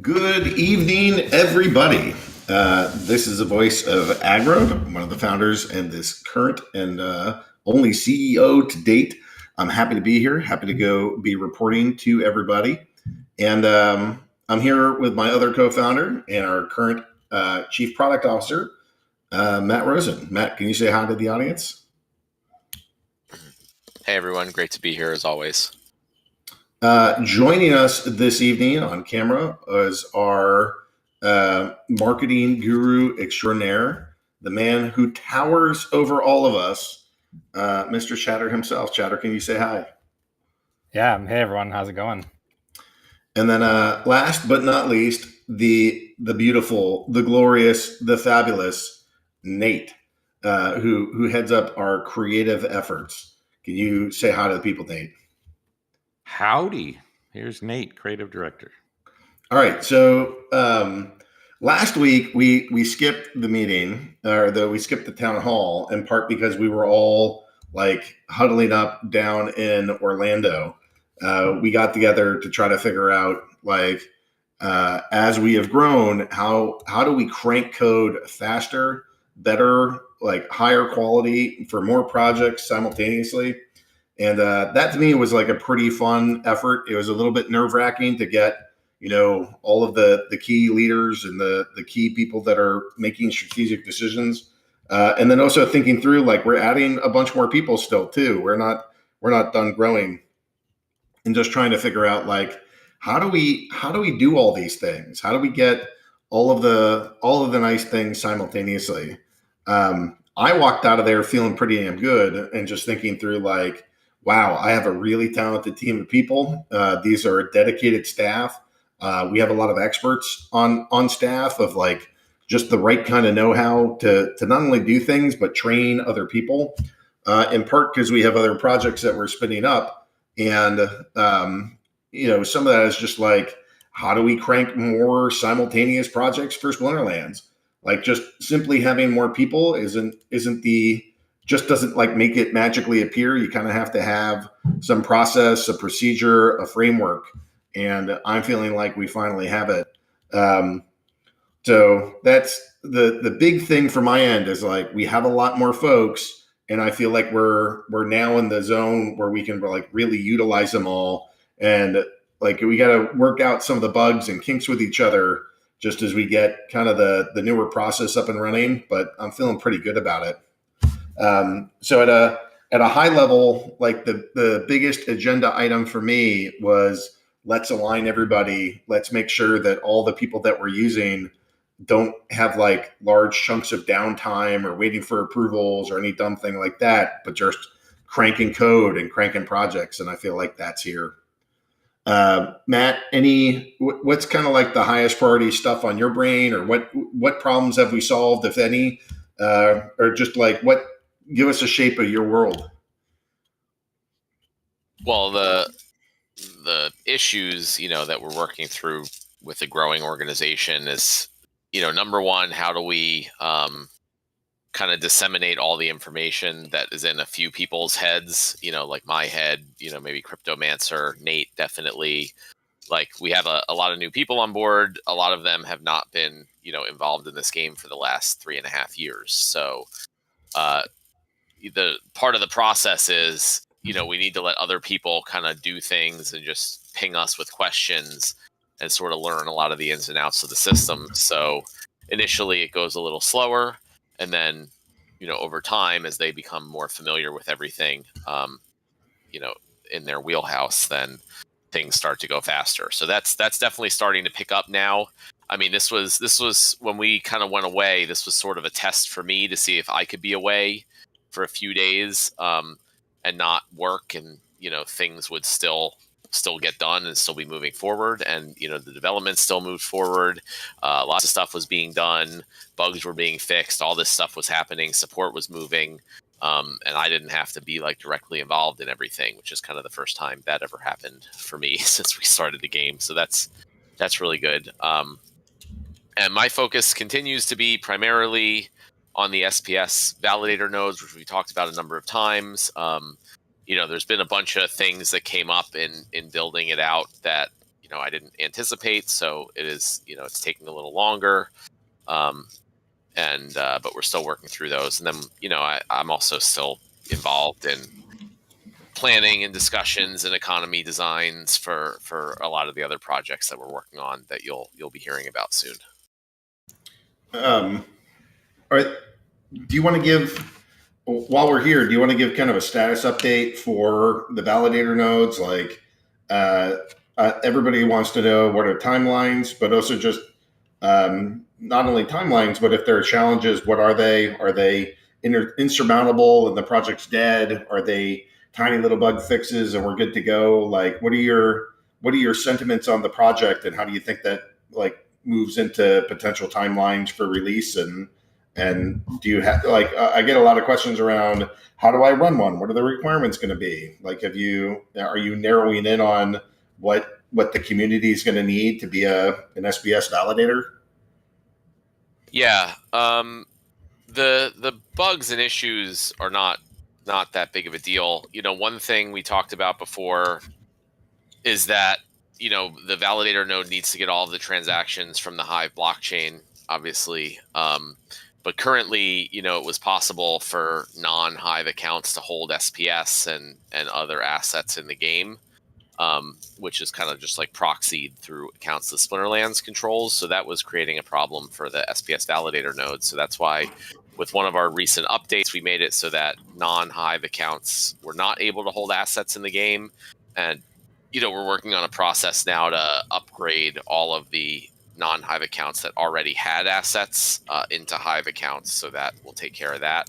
Good evening, everybody. This is the voice of Agro, one of the founders and this current and only CEO to date. I'm happy to be here, happy to go be reporting to everybody. And I'm here with my other co-founder and our current Chief Product Officer, Matt Rosen. Matt, can you say hi to the audience? Hey, everyone. Great to be here as always. Joining us this evening on camera is our marketing guru extraordinaire, the man who towers over all of us, Mr. Chatter himself. Chatter, can you say hi? Yeah. Hey, everyone. How's it going? And then last but not least, the beautiful, the glorious, the fabulous Nate, who heads up our creative efforts. Can you say hi to the people, Nate? Howdy. Here's Nate, creative director. All right. So last week we skipped the meeting, we skipped the town hall, in part because we were all like huddling up down in Orlando. We got together to try to figure out, like, as we have grown, how do we crank code faster, better, like higher quality for more projects simultaneously. And that to me was like a pretty fun effort. It was a little bit nerve-wracking to get, all of the key leaders and the key people that are making strategic decisions. And then also thinking through, like, we're adding a bunch more people still too. We're not done growing, and just trying to figure out, like, how do we do all these things? How do we get all of the nice things simultaneously? I walked out of there feeling pretty damn good and just thinking through, like, wow, I have a really talented team of people. These are a dedicated staff. We have a lot of experts on staff of, like, just the right kind of know-how to not only do things, but train other people, in part because we have other projects that we're spinning up. And, some of that is just like, how do we crank more simultaneous projects for Splinterlands? Like, just simply having more people just doesn't like make it magically appear. You kind of have to have some process, a procedure, a framework. And I'm feeling like we finally have it. So that's the big thing for my end, is like, we have a lot more folks, and I feel like we're now in the zone where we can, like, really utilize them all. And, like, we got to work out some of the bugs and kinks with each other just as we get kind of the newer process up and running. But I'm feeling pretty good about it. So at a high level, like, the biggest agenda item for me was, let's align everybody. Let's make sure that all the people that we're using don't have, like, large chunks of downtime or waiting for approvals or any dumb thing like that, but just cranking code and cranking projects. And I feel like that's here. Matt, what's kind of like the highest priority stuff on your brain, or what problems have we solved, if any, or just like, give us a shape of your world? Well, the issues, that we're working through with the growing organization is, number one, how do we kind of disseminate all the information that is in a few people's heads, like my head, maybe Cryptomancer, Nate, definitely. Like, we have a lot of new people on board. A lot of them have not been, involved in this game for the last 3.5 years. So the part of the process is, we need to let other people kind of do things and just ping us with questions and sort of learn a lot of the ins and outs of the system. So initially it goes a little slower, and then, over time, as they become more familiar with everything, in their wheelhouse, then things start to go faster. So that's definitely starting to pick up now. I mean, this was when we kind of went away. This was sort of a test for me to see if I could be away for a few days and not work, and things would still get done and still be moving forward, and the development still moved forward. Lots of stuff was being done, bugs were being fixed, all this stuff was happening, support was moving, and I didn't have to be, like, directly involved in everything, which is kind of the first time that ever happened for me since we started the game. So that's really good. And my focus continues to be primarily on the SPS validator nodes, which we talked about a number of times. There's been a bunch of things that came up in building it out that, I didn't anticipate. So it is, it's taking a little longer. But we're still working through those. And then, I'm also still involved in planning and discussions and economy designs for a lot of the other projects that we're working on that you'll be hearing about soon. All right. Do you want to give, while we're here, do you want to give kind of a status update for the validator nodes? Like, everybody wants to know what are timelines, but also just not only timelines, but if there are challenges, what are they? Are they insurmountable and the project's dead? Are they tiny little bug fixes and we're good to go? Like, what are your sentiments on the project, and how do you think that moves into potential timelines for release? And do you have I get a lot of questions around how do I run one? What are the requirements going to be? Like, are you narrowing in on what the community is going to need to be an SPS validator? Yeah, the bugs and issues are not that big of a deal. One thing we talked about before is that the validator node needs to get all of the transactions from the Hive blockchain, obviously. But currently, it was possible for non-Hive accounts to hold SPS and other assets in the game, which is kind of just like proxied through accounts that Splinterlands controls. So that was creating a problem for the SPS validator node. So that's why with one of our recent updates, we made it so that non-Hive accounts were not able to hold assets in the game. And, we're working on a process now to upgrade all of the non-Hive accounts that already had assets into Hive accounts. So that will take care of that.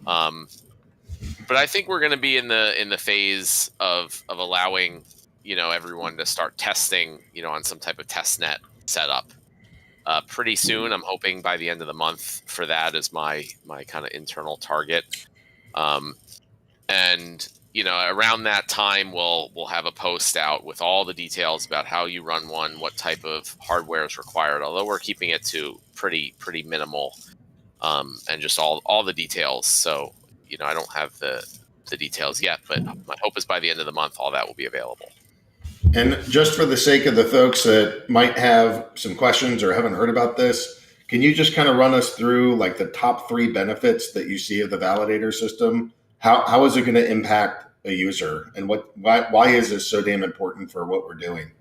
But I think we're going to be in the phase of allowing, everyone to start testing, on some type of test net setup pretty soon. I'm hoping by the end of the month for that is my kind of internal target. And, around that time, we'll have a post out with all the details about how you run one, what type of hardware is required, although we're keeping it to pretty minimal, and just all the details. So, I don't have the details yet, but my hope is by the end of the month, all that will be available. And just for the sake of the folks that might have some questions or haven't heard about this, can you just kind of run us through the top 3 benefits that you see of the validator system? How is it going to impact a user, and why is this so damn important for what we're doing?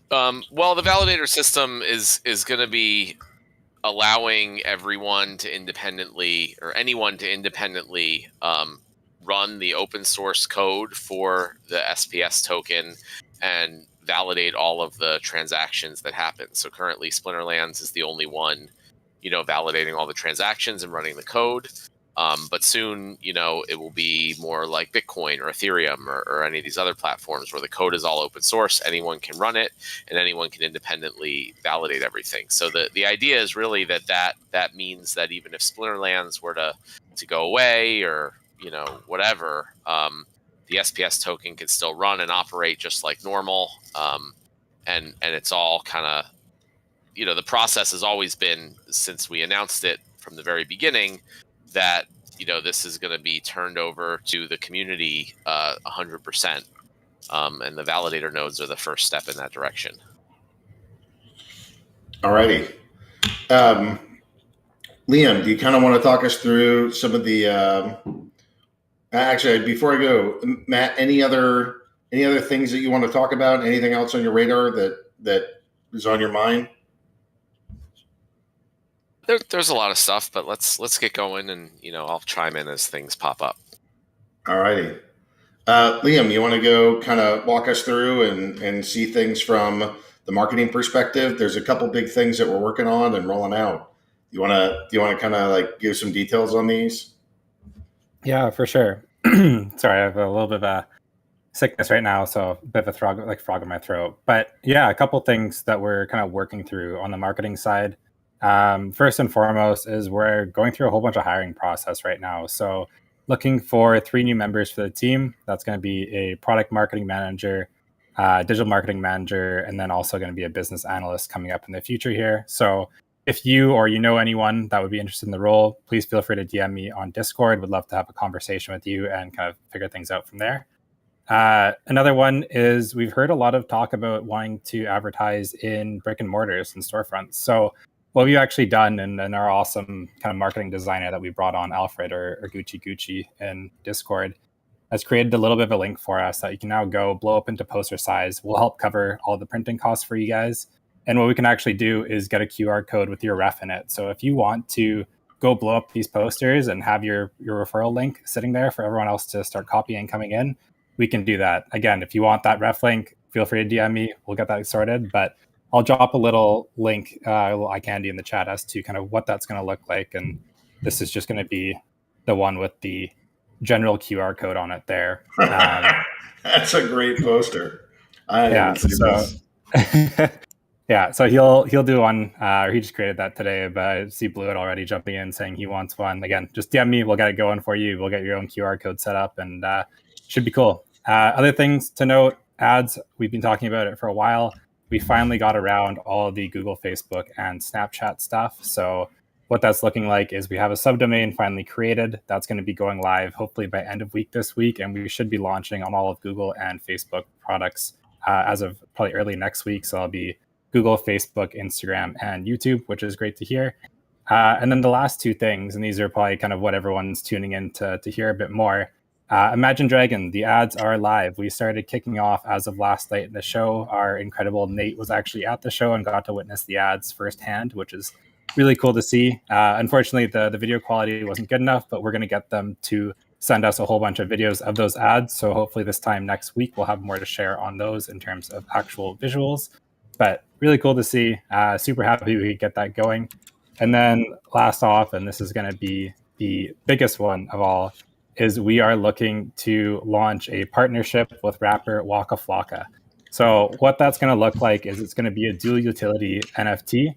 Well, the validator system is going to be allowing everyone to independently, or anyone to independently, run the open source code for the SPS token and validate all of the transactions that happen. So currently Splinterlands is the only one, validating all the transactions and running the code. But soon, it will be more like Bitcoin or Ethereum or any of these other platforms where the code is all open source. Anyone can run it and anyone can independently validate everything. So the idea is really that means that even if Splinterlands were to go away or, whatever, the SPS token can still run and operate just like normal. And it's all kind of, the process has always been, since we announced it from the very beginning, that this is going to be turned over to the community 100%, and the validator nodes are the first step in that direction. Alrighty, Liam, do you kind of want to talk us through some of the? Actually, before I go, Matt, any other things that you want to talk about? Anything else on your radar that is on your mind? There's a lot of stuff, but let's get going, and I'll chime in as things pop up. All righty, Liam, you want to go kind of walk us through and see things from the marketing perspective? There's a couple big things that we're working on and rolling out. Do you want to kind of give some details on these? Yeah, for sure. Sorry, I have a little bit of a sickness right now, so a bit of a frog in my throat. But yeah, a couple things that we're kind of working through on the marketing side. First and foremost is we're going through a whole bunch of hiring process right now. So looking for 3 new members for the team. That's going to be a product marketing manager, digital marketing manager, and then also going to be a business analyst coming up in the future here. So if you or anyone that would be interested in the role, please feel free to DM me on Discord. Would love to have a conversation with you and kind of figure things out from there. Another one is we've heard a lot of talk about wanting to advertise in brick and mortars and storefronts. So what we've actually done, and our awesome kind of marketing designer that we brought on, Alfred or Gucci in Discord, has created a little bit of a link for us that you can now go blow up into poster size. We'll help cover all the printing costs for you guys. And what we can actually do is get a QR code with your ref in it. So if you want to go blow up these posters and have your referral link sitting there for everyone else to start copying coming in, we can do that. Again, if you want that ref link, feel free to DM me. We'll get that sorted. But I'll drop a little link, a little eye candy in the chat as to kind of what that's going to look like. And this is just going to be the one with the general QR code on it there. That's a great poster. I didn't see this. Yeah, so he'll do one, or he just created that today, but I see Blewett already jumping in saying he wants one. Again, just DM me, we'll get it going for you. We'll get your own QR code set up, and should be cool. Other things to note, ads, we've been talking about it for a while. We finally got around all of the Google, Facebook, and Snapchat stuff. So what that's looking like is we have a subdomain finally created. That's going to be going live hopefully by end of week this week, and we should be launching on all of Google and Facebook products as of probably early next week. So I'll be Google, Facebook, Instagram, and YouTube, which is great to hear. And then the last two things, and these are probably kind of what everyone's tuning in to hear a bit more. Imagine Dragon, the ads are live. We started kicking off as of last night in the show. Our incredible Nate was actually at the show and got to witness the ads firsthand, which is really cool to see. Unfortunately, the video quality wasn't good enough, but we're going to get them to send us a whole bunch of videos of those ads. So hopefully this time next week, we'll have more to share on those in terms of actual visuals. But really cool to see. Super happy we could get that going. And then last off, and this is going to be the biggest one of all, is we are looking to launch a partnership with rapper Waka Flocka. So what that's going to look like is it's going to be a dual utility NFT.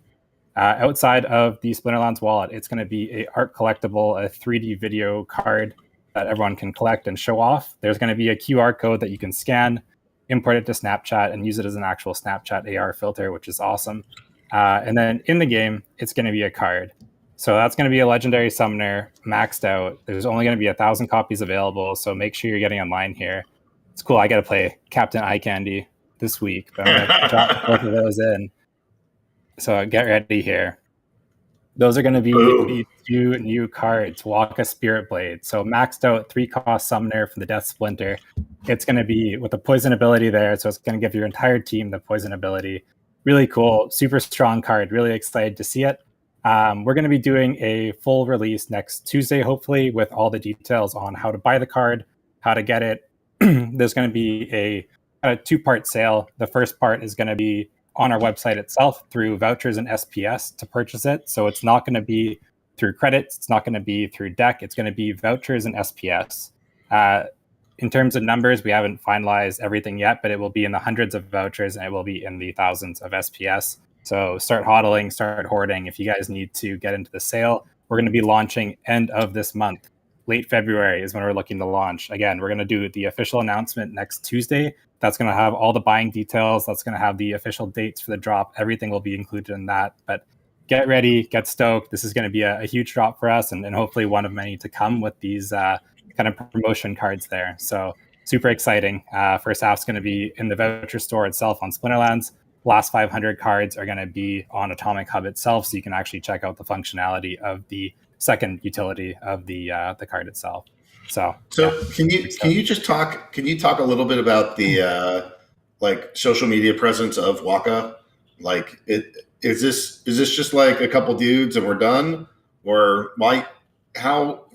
Outside of the Splinterlands wallet, it's going to be a art collectible, a 3D video card that everyone can collect and show off. There's going to be a QR code that you can scan, import it to Snapchat, and use it as an actual Snapchat AR filter, which is awesome. And then in the game, it's going to be a card. So that's going to be a legendary summoner, maxed out. There's only going to be 1,000 copies available, so make sure you're getting online here. It's cool. I got to play Captain Eye Candy this week, but I'm going to drop both of those in. So get ready here. Those are going to be the two new cards, Waka Spirit Blade. So maxed out 3-cost summoner from the Death Splinter. It's going to be with the poison ability there, so it's going to give your entire team the poison ability. Really cool, super strong card. Really excited to see it. We're going to be doing a full release next Tuesday, hopefully, with all the details on how to buy the card, how to get it. There's going to be a 2-part sale. The first part is going to be on our website itself through vouchers and SPS to purchase it. So it's not going to be through credits. It's not going to be through deck. It's going to be vouchers and SPS. In terms of numbers, we haven't finalized everything yet, but it will be in the hundreds of vouchers and it will be in the thousands of SPS. So start hodling, start hoarding. If you guys need to get into the sale, we're going to be launching end of this month. Late February is when we're looking to launch. Again, we're going to do the official announcement next Tuesday. That's going to have all the buying details. That's going to have the official dates for the drop. Everything will be included in that. But get ready, get stoked. This is going to be a huge drop for us and hopefully one of many to come with these kind of promotion cards there. So super exciting. First half's going to be in the voucher store itself on Splinterlands. Last 500 cards are going to be on Atomic Hub itself, so you can actually check out the functionality of the second utility of the card itself. So yeah. Can you talk a little bit about the like social media presence of Waka? Like, is this just like a couple dudes and we're done, or how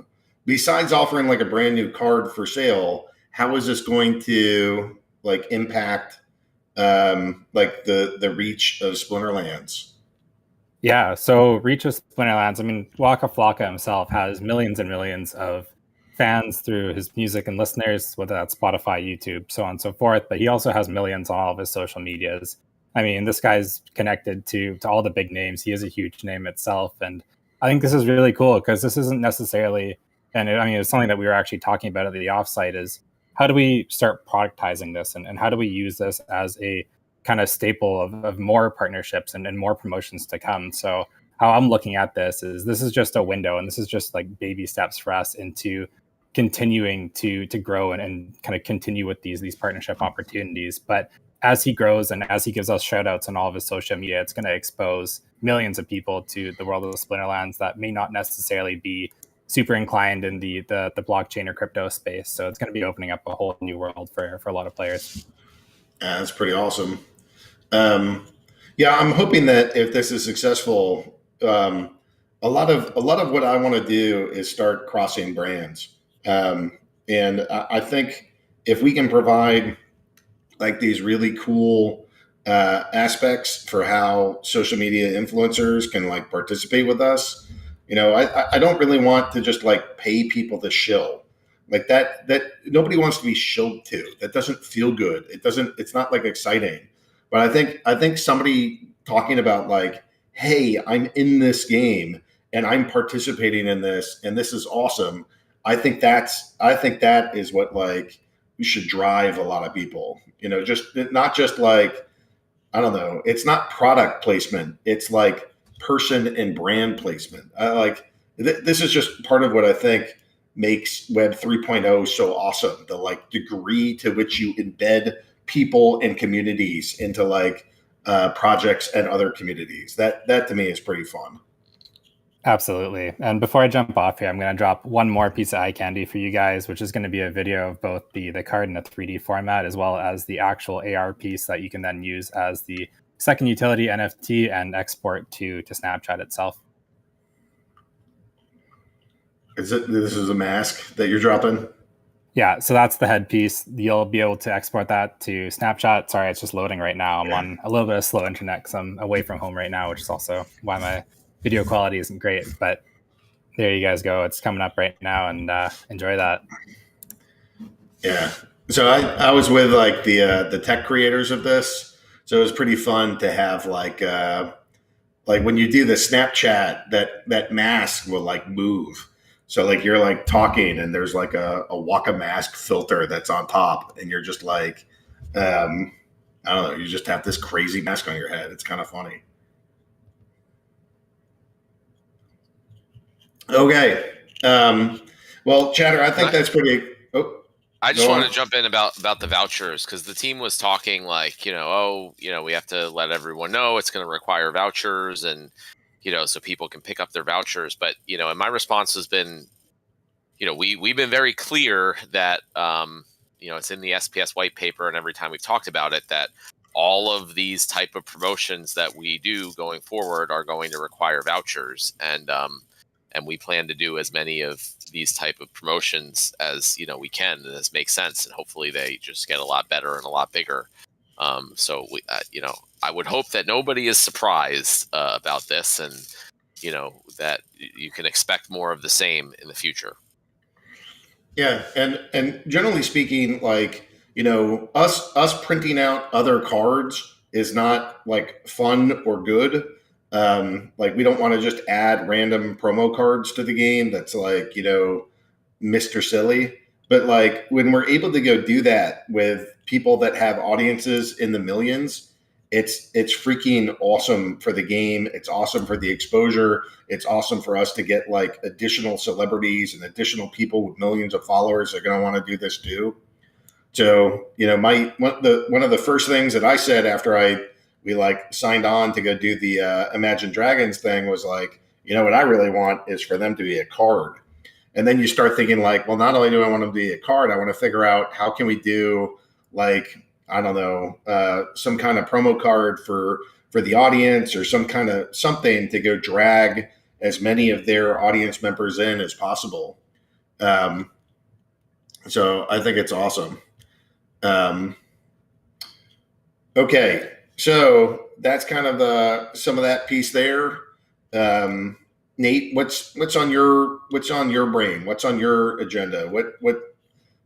besides offering like a brand new card for sale, how is this going to like impact like the reach of Splinterlands? Yeah, so reach of Splinterlands, I mean, Waka Flocka himself has millions and millions of fans through his music and listeners, whether that's Spotify, YouTube, so on and so forth, but he also has millions on all of his social medias. I mean, this guy's connected to all the big names. He is a huge name itself, and I think this is really cool because this isn't necessarily, and I mean, it's something that we were actually talking about at the offsite, is how do we start productizing this and how do we use this as a kind of staple of more partnerships and more promotions to come. So how I'm looking at this is just a window, and this is just like baby steps for us into continuing to grow and kind of continue with these partnership opportunities. But as he grows and as he gives us shout outs on all of his social media, it's going to expose millions of people to the world of the Splinterlands that may not necessarily be super inclined in the blockchain or crypto space. So it's going to be opening up a whole new world for a lot of players. That's pretty awesome. Yeah, I'm hoping that if this is successful, a lot of what I want to do is start crossing brands. And I think if we can provide like these really cool aspects for how social media influencers can like participate with us, I don't really want to just like pay people to shill like that nobody wants to be shilled to. That doesn't feel good. It's not like exciting. But I think somebody talking about like, hey, I'm in this game and I'm participating in this and this is awesome. I think that is what like we should drive a lot of people, just not just like, I don't know. It's not product placement. It's like person and brand placement. This is just part of what I think makes Web 3.0 so awesome. The like degree to which you embed people and communities into like projects and other communities. That to me is pretty fun. Absolutely. And before I jump off here, I'm going to drop one more piece of eye candy for you guys, which is going to be a video of both the card in a 3D format, as well as the actual AR piece that you can then use as the second utility NFT and export to Snapchat itself. This is a mask that you're dropping? Yeah, so that's the headpiece. You'll be able to export that to Snapchat. Sorry, it's just loading right now. I'm on a little bit of slow internet because I'm away from home right now, which is also why my video quality isn't great. But there you guys go. It's coming up right now, and enjoy that. Yeah. So I was with like the tech creators of this, so it was pretty fun to have like when you do the Snapchat, that mask will like move. So like you're like talking and there's like a Waka mask filter that's on top and you're just like, I don't know, you just have this crazy mask on your head. It's kind of funny. Okay. Well, Chatter, I think that's pretty. Oh, I just want to jump in about the vouchers because the team was talking like, we have to let everyone know it's going to require vouchers and, so people can pick up their vouchers. But, and my response has been, we've been very clear that, it's in the SPS white paper and every time we've talked about it, that all of these type of promotions that we do going forward are going to require vouchers. And we plan to do as many of these type of promotions as, we can, and this makes sense. And hopefully they just get a lot better and a lot bigger. So we, I would hope that nobody is surprised about this, and that you can expect more of the same in the future. Yeah, and generally speaking, like us printing out other cards is not like fun or good. Like we don't want to just add random promo cards to the game. That's like Mr. Silly. But like when we're able to go do that with people that have audiences in the millions, it's freaking awesome for the game. It's awesome for the exposure. It's awesome for us to get like additional celebrities and additional people with millions of followers that are going to want to do this too. So, one of the first things that I said after we like signed on to go do the Imagine Dragons thing was like, what I really want is for them to be a card. And then you start thinking like, well, not only do I want them to be a card, I want to figure out how can we do like, I don't know, some kind of promo card for the audience or some kind of something to go drag as many of their audience members in as possible. So I think it's awesome. Okay. So that's kind of some of that piece there. Nate, what's on your brain? What's on your agenda? What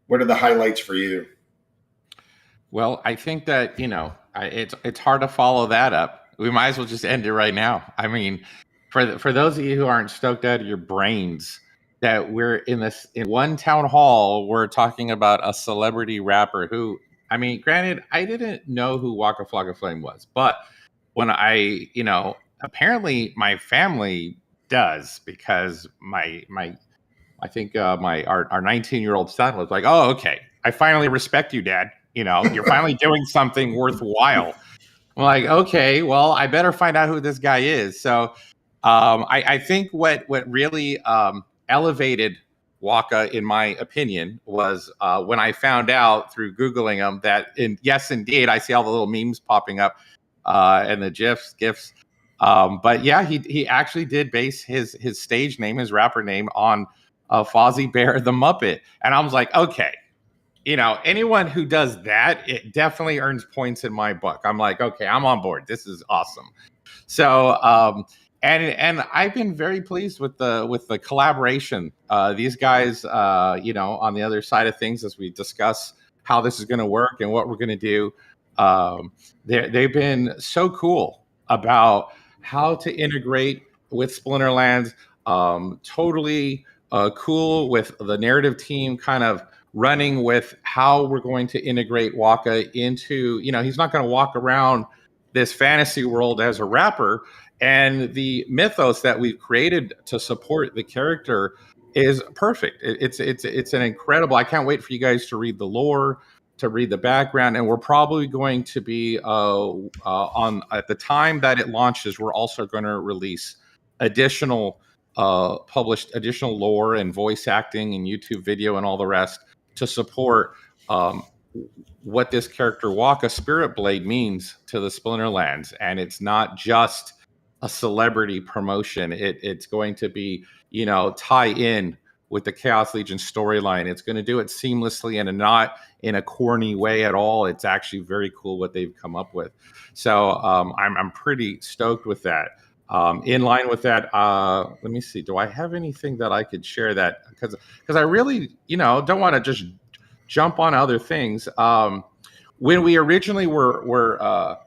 are the highlights for you? Well, I think that it's hard to follow that up. We might as well just end it right now. I mean, for those of you who aren't stoked out of your brains that we're in one town hall, we're talking about a celebrity rapper who, I mean, granted, I didn't know who Waka Flocka Flame was, but when apparently my family does, because my I think our 19-year-old son was like, "Oh, okay, I finally respect you, Dad. You know, you're finally doing something worthwhile." I'm like, "Okay, well, I better find out who this guy is." So I think what really elevated Waka, in my opinion, was when I found out through Googling him that, yes, indeed, I see all the little memes popping up and the GIFs. But yeah, he actually did base his stage name, his rapper name, on Fozzie Bear the Muppet. And I was like, okay, you know, anyone who does that, it definitely earns points in my book. I'm like, okay, I'm on board. This is awesome. So, and I've been very pleased with the collaboration. These guys, you know, on the other side of things, as we discuss how this is going to work and what we're going to do, they've been so cool about how to integrate with Splinterlands. Totally cool with the narrative team kind of running with how we're going to integrate Waka into, you know, he's not going to walk around this fantasy world as a rapper, and the mythos that we've created to support the character is perfect. It's an incredible. I can't wait for you guys to read the lore, to read the background, and we're probably going to be on at the time that it launches. We're also going to release additional published additional lore and voice acting and YouTube video and all the rest to support what this character Waka Spirit Blade means to the Splinterlands. And it's not just a celebrity promotion. It's going to be, you know, tie in with the Chaos Legion storyline. It's going to do it seamlessly and not in a corny way at all. It's actually very cool what they've come up with. So I'm pretty stoked with that. In line with that, let me see. Do I have anything that I could share that? Because I really, you know, don't want to just jump on other things. When we originally were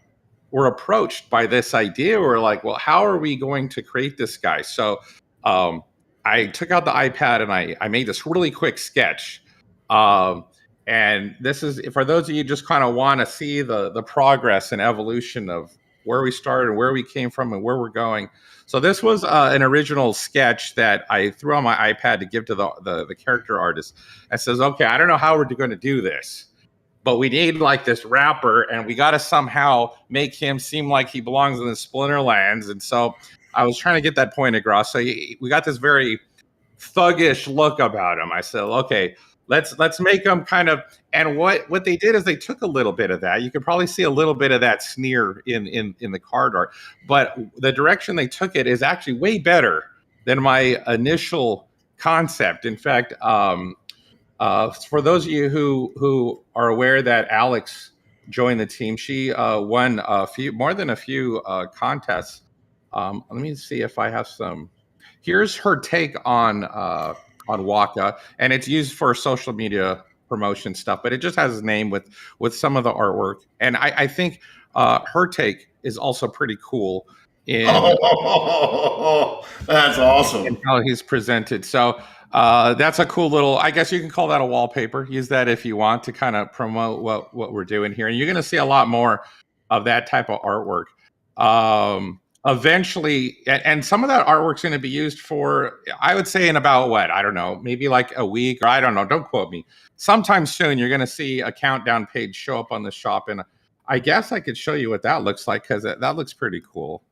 approached by this idea, we're like, well, how are we going to create this guy? So I took out the iPad and I made this really quick sketch. And this is, for those of you just kind of want to see the progress and evolution of where we started and where we came from and where we're going. So this was an original sketch that I threw on my iPad to give to the character artist. It says, okay, I don't know how we're going to do this, but we need like this rapper and we got to somehow make him seem like he belongs in the Splinterlands. And so I was trying to get that point across. So we got this very thuggish look about him. I said, okay, let's make him kind of, and what they did is they took a little bit of that. You could probably see a little bit of that sneer in the card art, but the direction they took it is actually way better than my initial concept. In fact, for those of you who are aware that Alex joined the team, she won more than a few contests. Let me see if I have some. Here's her take on Waka, and it's used for social media promotion stuff, but it just has his name with some of the artwork. And I think her take is also pretty cool in that's awesome. in how he's presented. So that's a cool little, I guess you can call that a wallpaper. Use that if you want to kind of promote what we're doing here. And you're going to see a lot more of that type of artwork. Eventually, and some of that artwork's going to be used for, I would say, in about what? I don't know, maybe like a week, or I don't know, don't quote me. Sometime soon, you're going to see a countdown page show up on the shop. And I guess I could show you what that looks like, because that looks pretty cool.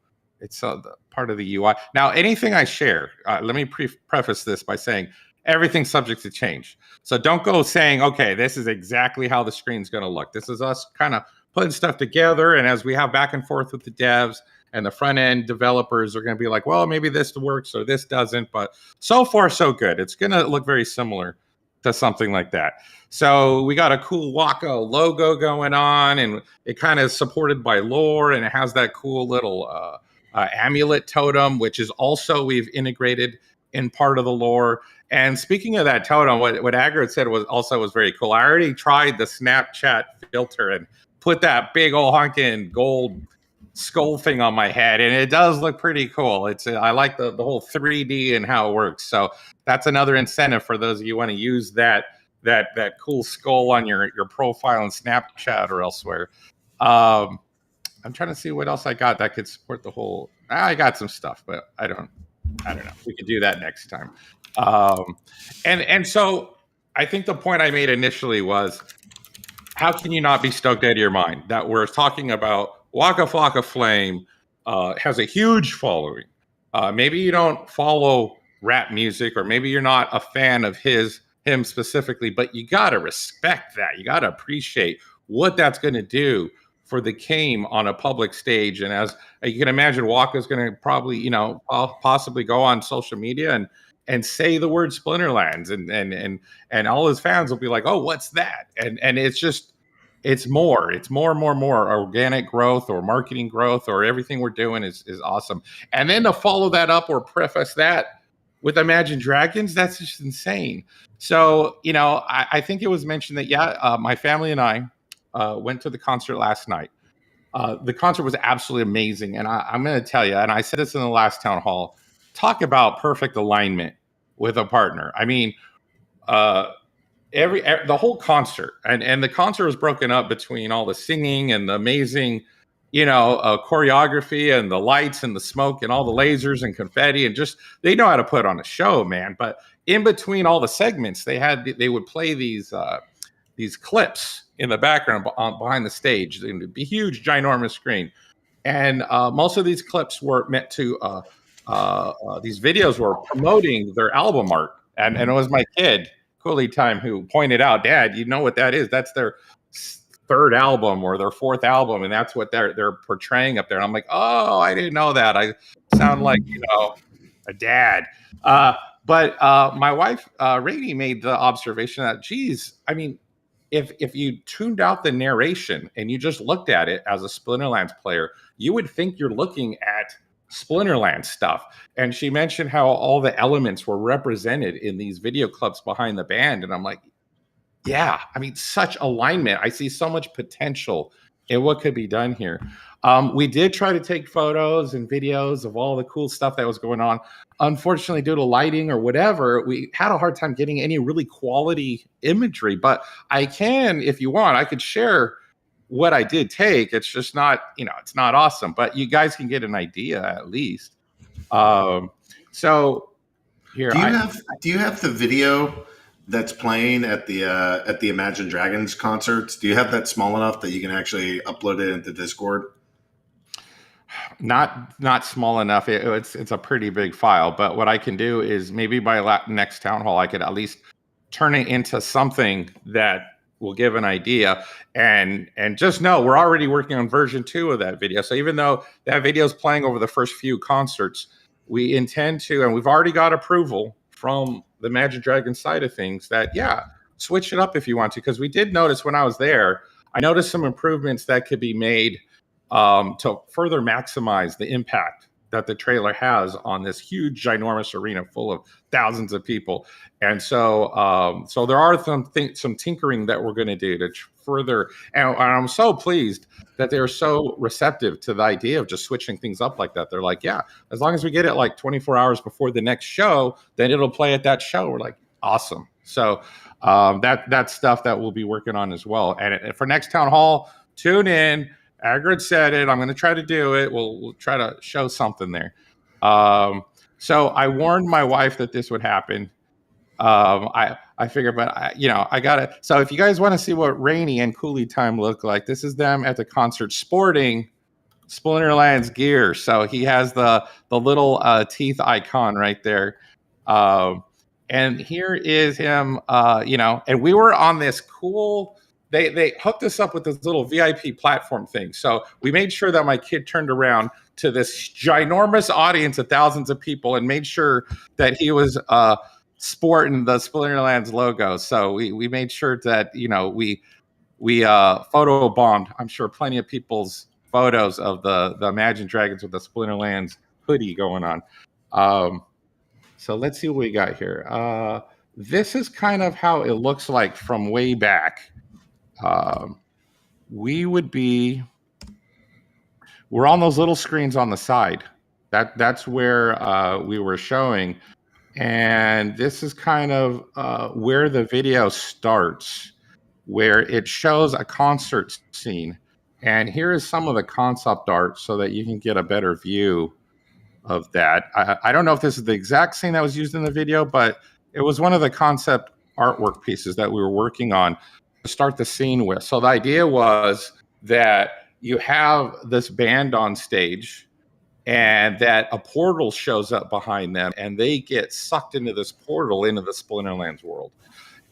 It's part of the UI. Now, anything I share, let me preface this by saying everything's subject to change. So don't go saying, okay, this is exactly how the screen's going to look. This is us kind of putting stuff together. And as we have back and forth with the devs, and the front end developers are going to be like, well, maybe this works or this doesn't. But so far, so good. It's going to look very similar to something like that. So we got a cool Waka logo going on, and it kind of is supported by lore, and it has that cool little amulet totem, which is also we've integrated in part of the lore. And speaking of that totem, what Agro said was very cool. I already tried the Snapchat filter and put that big old honking gold skull thing on my head, and it does look pretty cool. I like the whole 3D and how it works. So that's another incentive for those of you who want to use that cool skull on your profile in Snapchat or elsewhere. I'm trying to see what else I got that could support the whole. I got some stuff, but I don't know. We could do that next time. And so I think the point I made initially was, how can you not be stoked out of your mind that we're talking about Waka Flocka Flame has a huge following. Maybe you don't follow rap music, or maybe you're not a fan of him specifically, but you got to respect that. You got to appreciate what that's going to do for the game on a public stage. And as you can imagine, Waka's going to probably, possibly go on social media and say the word Splinterlands, and all his fans will be like, "Oh, what's that?" And it's more and more organic growth or marketing growth, or everything we're doing is awesome. And then to follow that up or preface that with Imagine Dragons, that's just insane. So, I think it was mentioned that, my family and I went to the concert last night. The concert was absolutely amazing. And I'm going to tell you, and I said this in the last town hall, talk about perfect alignment with a partner. I mean, the whole concert, and the concert was broken up between all the singing and the amazing, choreography and the lights and the smoke and all the lasers and confetti, and just, they know how to put on a show, man. But in between all the segments, they would play these clips in the background behind the stage. It would be a huge, ginormous screen. And most of these clips were meant to, these videos were promoting their album art. And it was my kid, Coolie Time, who pointed out, "Dad, you know what that is? That's their third album or their fourth album, and that's what they're portraying up there." And I'm like, "Oh, I didn't know that. I sound like, a dad." But my wife, Rainey, made the observation that, geez, I mean, if you tuned out the narration and you just looked at it as a Splinterlands player, you would think you're looking at Splinterlands stuff. And she mentioned how all the elements were represented in these video clips behind the band. And I'm like, yeah, I mean, such alignment. I see so much potential in what could be done here. We did try to take photos and videos of all the cool stuff that was going on. Unfortunately, due to lighting or whatever, we had a hard time getting any really quality imagery. But I can, if you want, I could share what I did take. It's just not, it's not awesome, but you guys can get an idea at least. So here, do you have the video that's playing at the Imagine Dragons concerts? Do you have that small enough that you can actually upload it into Discord? Not small enough. It's a pretty big file, but what I can do is maybe by next town hall, I could at least turn it into something that will give an idea. And just know we're already working on version 2 of that video. So even though that video is playing over the first few concerts, we intend to, and we've already got approval from the Imagine Dragons side of things, that switch it up if you want to, because we did notice when I was there, I noticed some improvements that could be made to further maximize the impact that the trailer has on this huge, ginormous arena full of thousands of people. And so there are some tinkering that we're going to do to further. And I'm so pleased that they're so receptive to the idea of just switching things up like that. They're like, yeah, as long as we get it like 24 hours before the next show, then it'll play at that show. We're like, awesome. So that's stuff that we'll be working on as well. And for next town hall, tune in. Agrid said it. I'm going to try to do it. We'll try to show something there. So I warned my wife that this would happen. I figured, but I got it. So if you guys want to see what Rainey and Coolie Time look like, this is them at the concert sporting Splinterlands gear. So he has the little teeth icon right there. And here is him, and we were on this cool, they hooked us up with this little VIP platform thing. So we made sure that my kid turned around to this ginormous audience of thousands of people and made sure that he was sporting the Splinterlands logo. So we made sure that, we photo bombed, I'm sure, plenty of people's photos of the Imagine Dragons with the Splinterlands hoodie going on. So let's see what we got here. This is kind of how it looks like from way back. We're on those little screens on the side. That's where we were showing. And this is kind of where the video starts, where it shows a concert scene. And here is some of the concept art so that you can get a better view of that. I don't know if this is the exact scene that was used in the video, but it was one of the concept artwork pieces that we were working on to start the scene with. So the idea was that you have this band on stage and that a portal shows up behind them and they get sucked into this portal into the Splinterlands world.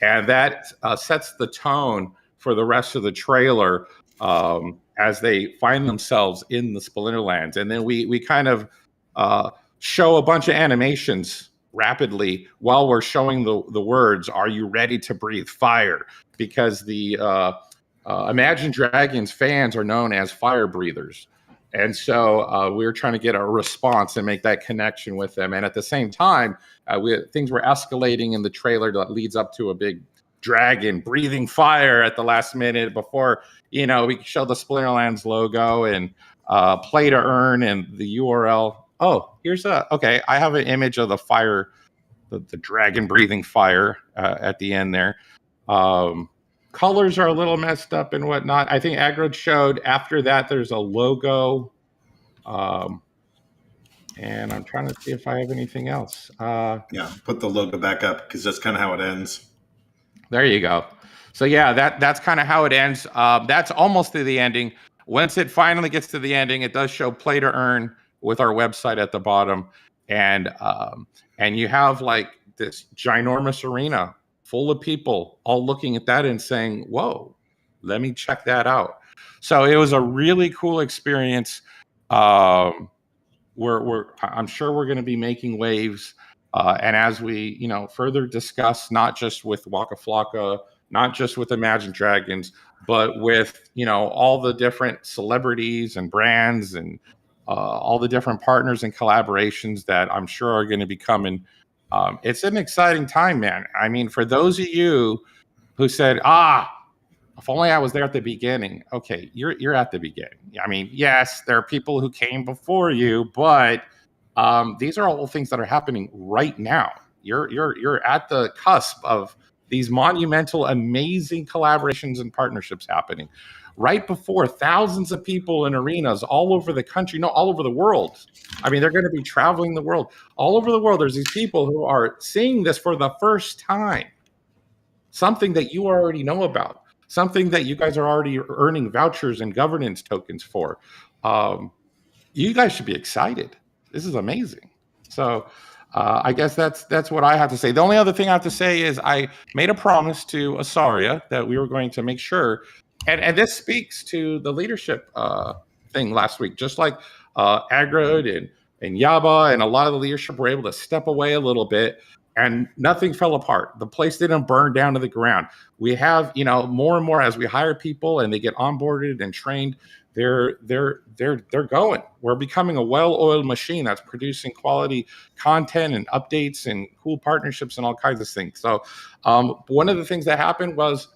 And that sets the tone for the rest of the trailer as they find themselves in the Splinterlands. And then we kind of show a bunch of animations rapidly while we're showing the words, "Are you ready to breathe fire?" Because the Imagine Dragons fans are known as fire breathers. And so we were trying to get a response and make that connection with them. And at the same time, things were escalating in the trailer that leads up to a big dragon breathing fire at the last minute before, we could show the Splinterlands logo and play to earn and the URL. Oh, okay. I have an image of the fire, the dragon breathing fire at the end there. Colors are a little messed up and whatnot. I think Aggro showed after that there's a logo. And I'm trying to see if I have anything else. Put the logo back up because that's kind of how it ends. There you go. So yeah, that's kind of how it ends. That's almost to the ending. Once it finally gets to the ending, it does show play to earn with our website at the bottom. And you have like this ginormous arena full of people all looking at that and saying, whoa, let me check that out. So it was a really cool experience. I'm sure we're going to be making waves. And as we, further discuss, not just with Waka Flocka, not just with Imagine Dragons, but with, all the different celebrities and brands and all the different partners and collaborations that I'm sure are going to be coming. It's an exciting time, man. I mean, for those of you who said, if only I was there at the beginning. Okay, you're at the beginning. I mean, yes, there are people who came before you, but these are all things that are happening right now. You're at the cusp of these monumental, amazing collaborations and partnerships happening right before thousands of people in arenas all over the country, no, all over the world. I mean, they're going to be traveling the world. All over the world, there's these people who are seeing this for the first time. Something that you already know about. Something that you guys are already earning vouchers and governance tokens for. You guys should be excited. This is amazing. So I guess that's what I have to say. The only other thing I have to say is I made a promise to Asaria that we were going to make sure, and this speaks to the leadership thing last week, just like Agrod and Yaba and a lot of the leadership were able to step away a little bit. And nothing fell apart. The place didn't burn down to the ground. We have, more and more as we hire people and they get onboarded and trained, they're going. We're becoming a well-oiled machine that's producing quality content and updates and cool partnerships and all kinds of things. So one of the things that happened was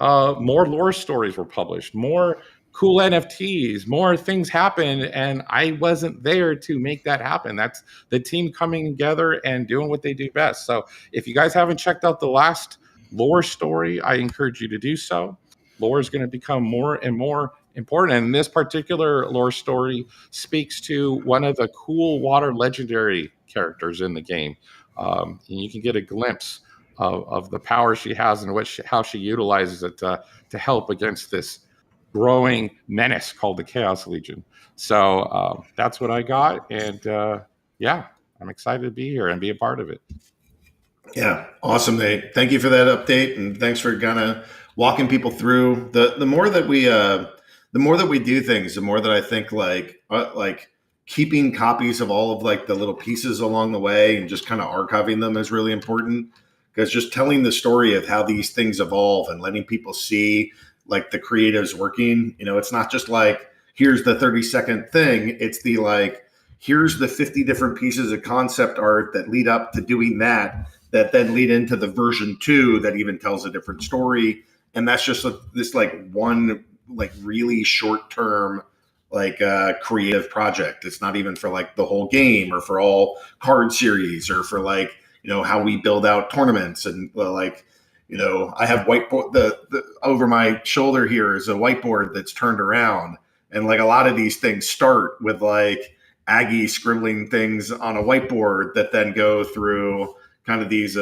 more lore stories were published, more cool NFTs, more things happened, and I wasn't there to make that happen. That's the team coming together and doing what they do best. So if you guys haven't checked out the last lore story, I encourage you to do so. Lore is going to become more and more important. And this particular lore story speaks to one of the cool water legendary characters in the game. And you can get a glimpse of the power she has and how she utilizes it to help against this growing menace called the Chaos Legion. So that's what I got. And I'm excited to be here and be a part of it. Yeah. Awesome, Nate. Thank you for that update. And thanks for kind of walking people through the more that we do things, the more that I think like keeping copies of all of like the little pieces along the way and just kind of archiving them is really important, because just telling the story of how these things evolve and letting people see like the creatives working, it's not just like, here's the 30-second thing. It's the like, here's the 50 different pieces of concept art that lead up to doing that then lead into the version 2 that even tells a different story. And that's just this like one, like really short-term, like creative project. It's not even for like the whole game or for all card series or for like, how we build out tournaments and I have whiteboard. The over my shoulder here is a whiteboard that's turned around, and like a lot of these things start with like Aggie scribbling things on a whiteboard that then go through kind of these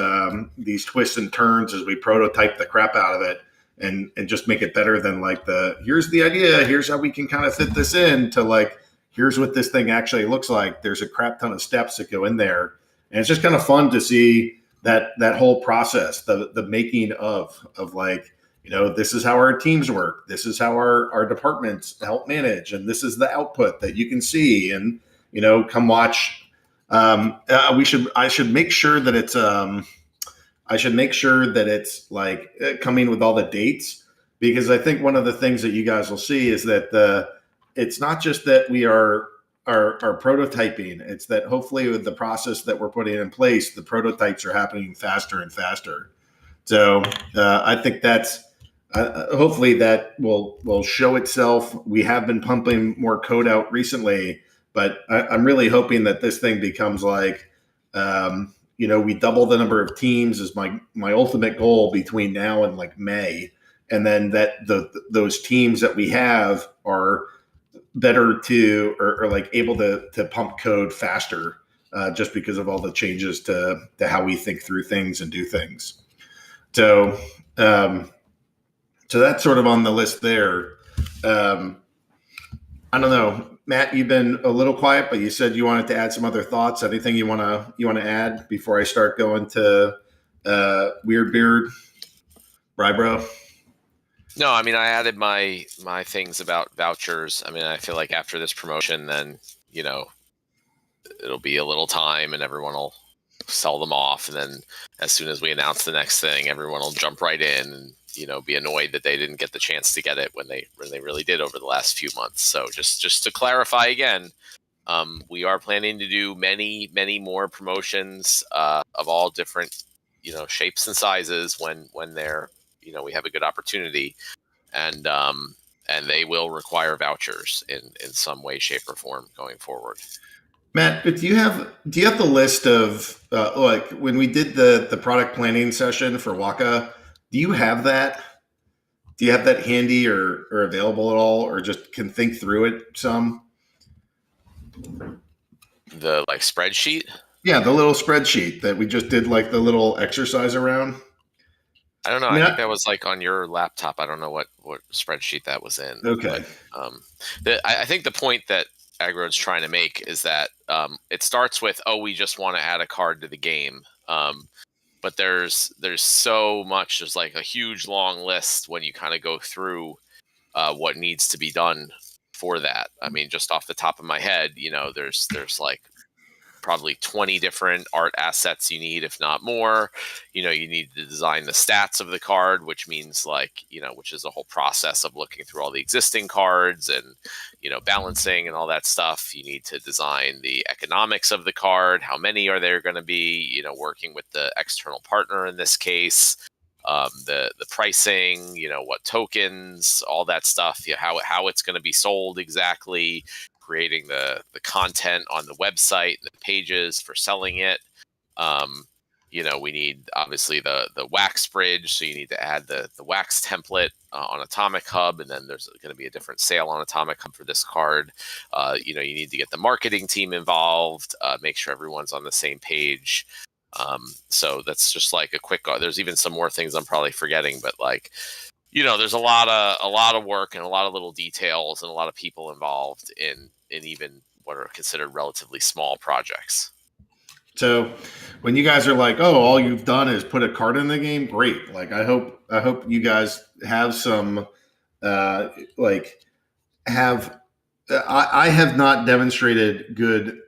twists and turns as we prototype the crap out of it and just make it better than like here's the idea, here's how we can kind of fit this in to like, here's what this thing actually looks like. There's a crap ton of steps that go in there. And it's just kind of fun to see that whole process, the making of like, this is how our teams work. This is how our departments help manage. And this is the output that you can see. And, come watch. I should make sure that it's like coming with all the dates, because I think one of the things that you guys will see is that it's not just that we are prototyping. It's that hopefully with the process that we're putting in place, the prototypes are happening faster and faster. So I think that's hopefully that will show itself. We have been pumping more code out recently, but I'm really hoping that this thing becomes like, we double the number of teams is my ultimate goal between now and like May. And then that those teams that we have are better to or like able to pump code faster, just because of all the changes to how we think through things and do things. So that's sort of on the list there. I don't know, Matt, you've been a little quiet, but you said you wanted to add some other thoughts. Anything you want to add before I start going to WeirdBeard, Brybro? No, I mean, I added my things about vouchers. I mean, I feel like after this promotion, then, it'll be a little time and everyone will sell them off. And then as soon as we announce the next thing, everyone will jump right in and, be annoyed that they didn't get the chance to get it when they really did over the last few months. So just to clarify again, we are planning to do many, many more promotions of all different, shapes and sizes when they're, we have a good opportunity, and they will require vouchers in some way, shape, or form going forward. Matt, but do you have the list of like when we did the product planning session for Waka? Do you have that? Do you have that handy or available at all, or just can think through it some? The like spreadsheet? Yeah, the little spreadsheet that we just did like the little exercise around. I don't know. I think that was like on your laptop. I don't know what spreadsheet that was in. Okay. But, I think the point that Agro's trying to make is that it starts with, we just want to add a card to the game. But there's so much. There's like a huge long list when you kind of go through what needs to be done for that. I mean, just off the top of my head, there's like probably 20 different art assets you need, if not more. You need to design the stats of the card, which means like, which is a whole process of looking through all the existing cards and, balancing and all that stuff. You need to design the economics of the card. How many are there going to be, working with the external partner in this case, the pricing, what tokens, all that stuff, how it's going to be sold exactly, creating the content on the website, the pages for selling it. We need obviously the wax bridge, so you need to add the wax template on Atomic Hub, and then there's going to be a different sale on Atomic Hub for this card. You need to get the marketing team involved, make sure everyone's on the same page. So that's just like a quick. There's even some more things I'm probably forgetting, but like, there's a lot of work and a lot of little details and a lot of people involved in even what are considered relatively small projects. So when you guys are like, all you've done is put a card in the game, great. Like I hope you guys have some I have not demonstrated good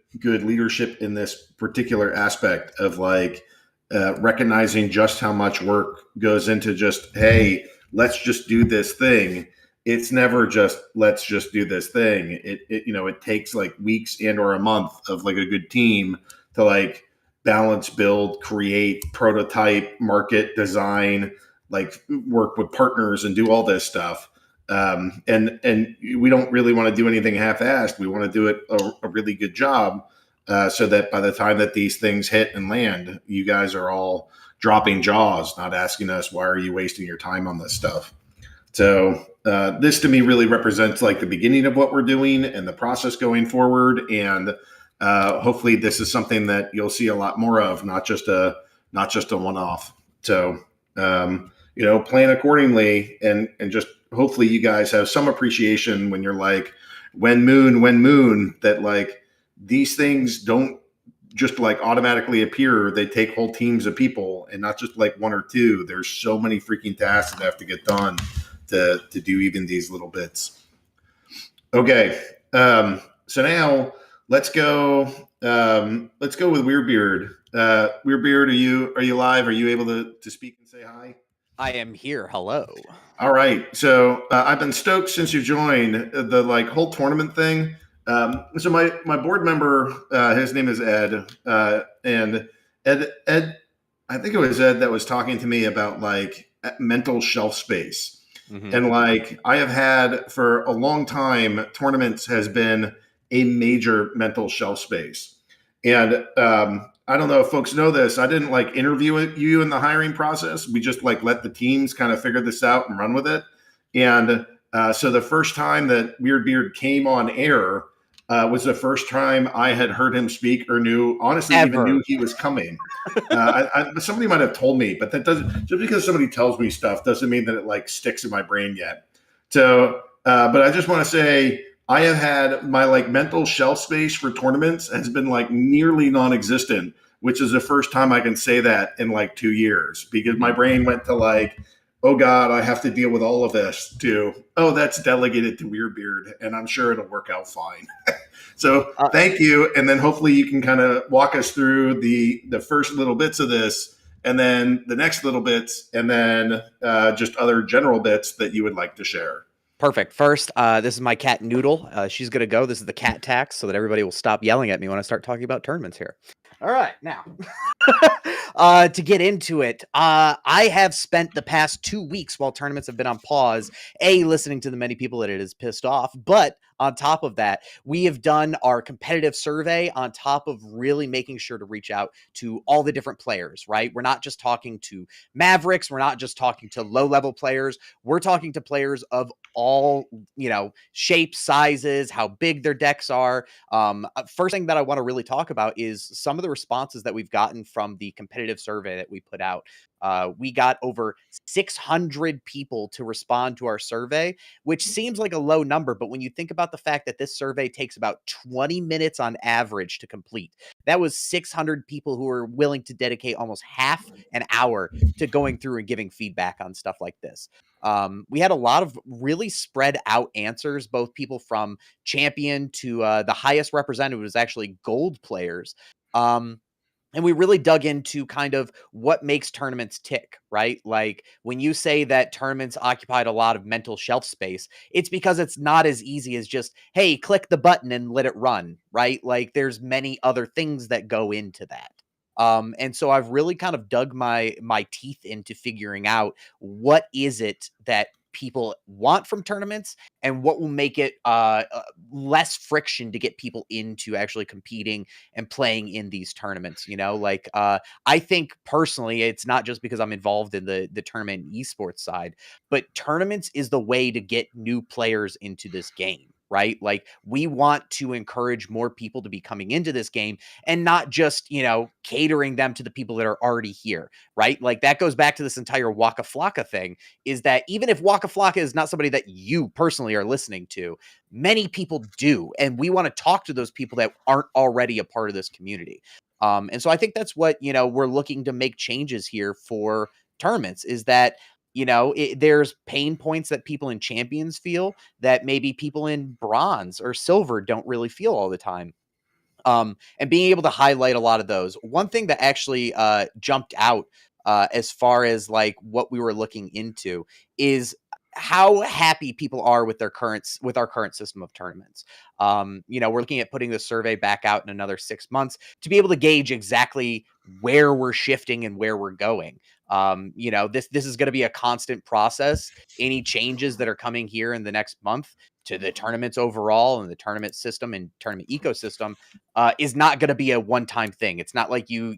leadership in this particular aspect of like recognizing just how much work goes into just, hey, let's just do this thing. It's never just let's just do this thing. It takes like weeks and or a month of like a good team to like balance, build, create, prototype, market, design, like work with partners and do all this stuff. And we don't really want to do anything half-assed. We want to do it a really good job, so that by the time that these things hit and land, you guys are all dropping jaws, not asking us, why are you wasting your time on this stuff? So this to me really represents like the beginning of what we're doing and the process going forward. And hopefully this is something that you'll see a lot more of, not just a one-off. So, plan accordingly and just hopefully you guys have some appreciation when you're like, when moon, that like these things don't just like automatically appear. They take whole teams of people and not just like one or two. There's so many freaking tasks that have to get done to do even these little bits. Okay. So now let's go with WeirdBeard. WeirdBeard, are you live? Are you able to speak and say hi? I am here. Hello. All right. So I've been stoked since you joined the like whole tournament thing. So my board member, his name is Ed, and Ed, I think it was Ed that was talking to me about like mental shelf space. Mm-hmm. And like I have had for a long time, tournaments has been a major mental shelf space. And I don't know if folks know this. I didn't like interview you in the hiring process. We just like let the teams kind of figure this out and run with it. And so the first time that WeirdBeard came on air was the first time I had heard him speak or even knew he was coming. Somebody might have told me, but that doesn't, just because somebody tells me stuff doesn't mean that it like sticks in my brain yet. So, but I just want to say, I have had my like mental shelf space for tournaments has been like nearly non-existent, which is the first time I can say that in like 2 years, because my brain went to like, oh God, I have to deal with all of this, to, oh, that's delegated to WeirdBeard and I'm sure it'll work out fine. So thank you. And then hopefully you can kind of walk us through the first little bits of this and then the next little bits and then just other general bits that you would like to share. Perfect. First, this is my cat Noodle. She's going to go. This is the cat tax so that everybody will stop yelling at me when I start talking about tournaments here. All right. Now, to get into it, I have spent the past 2 weeks while tournaments have been on pause, listening to the many people that it has pissed off. But on top of that, we have done our competitive survey on top of really making sure to reach out to all the different players, right? We're not just talking to Mavericks. We're not just talking to low-level players. We're talking to players of all, shapes, sizes, how big their decks are. First thing that I want to really talk about is some of the responses that we've gotten from the competitive survey that we put out. We got over 600 people to respond to our survey, which seems like a low number. But when you think about the fact that this survey takes about 20 minutes on average to complete, that was 600 people who were willing to dedicate almost half an hour to going through and giving feedback on stuff like this. We had a lot of really spread out answers, both people from champion to the highest representative was actually gold players. And we really dug into kind of what makes tournaments tick, right? Like when you say that tournaments occupied a lot of mental shelf space, it's because it's not as easy as just, hey, click the button and let it run, right? Like there's many other things that go into that. And so I've really kind of dug my teeth into figuring out what is it that people want from tournaments and what will make it less friction to get people into actually competing and playing in these tournaments. I think personally, it's not just because I'm involved in the tournament and esports side, but tournaments is the way to get new players into this game. Right? Like we want to encourage more people to be coming into this game and not just, catering them to the people that are already here. Right? Like that goes back to this entire Waka Flocka thing, is that even if Waka Flocka is not somebody that you personally are listening to, many people do. And we want to talk to those people that aren't already a part of this community. And so I think that's what, we're looking to make changes here for tournaments, is that there's pain points that people in champions feel that maybe people in bronze or silver don't really feel all the time. And being able to highlight a lot of those. One thing that actually jumped out as far as like what we were looking into is how happy people are with our current system of tournaments. We're looking at putting the survey back out in another 6 months to be able to gauge exactly where we're shifting and where we're going. This is going to be a constant process. Any changes that are coming here in the next month to the tournaments overall and the tournament system and tournament ecosystem is not going to be a one-time thing. It's not like you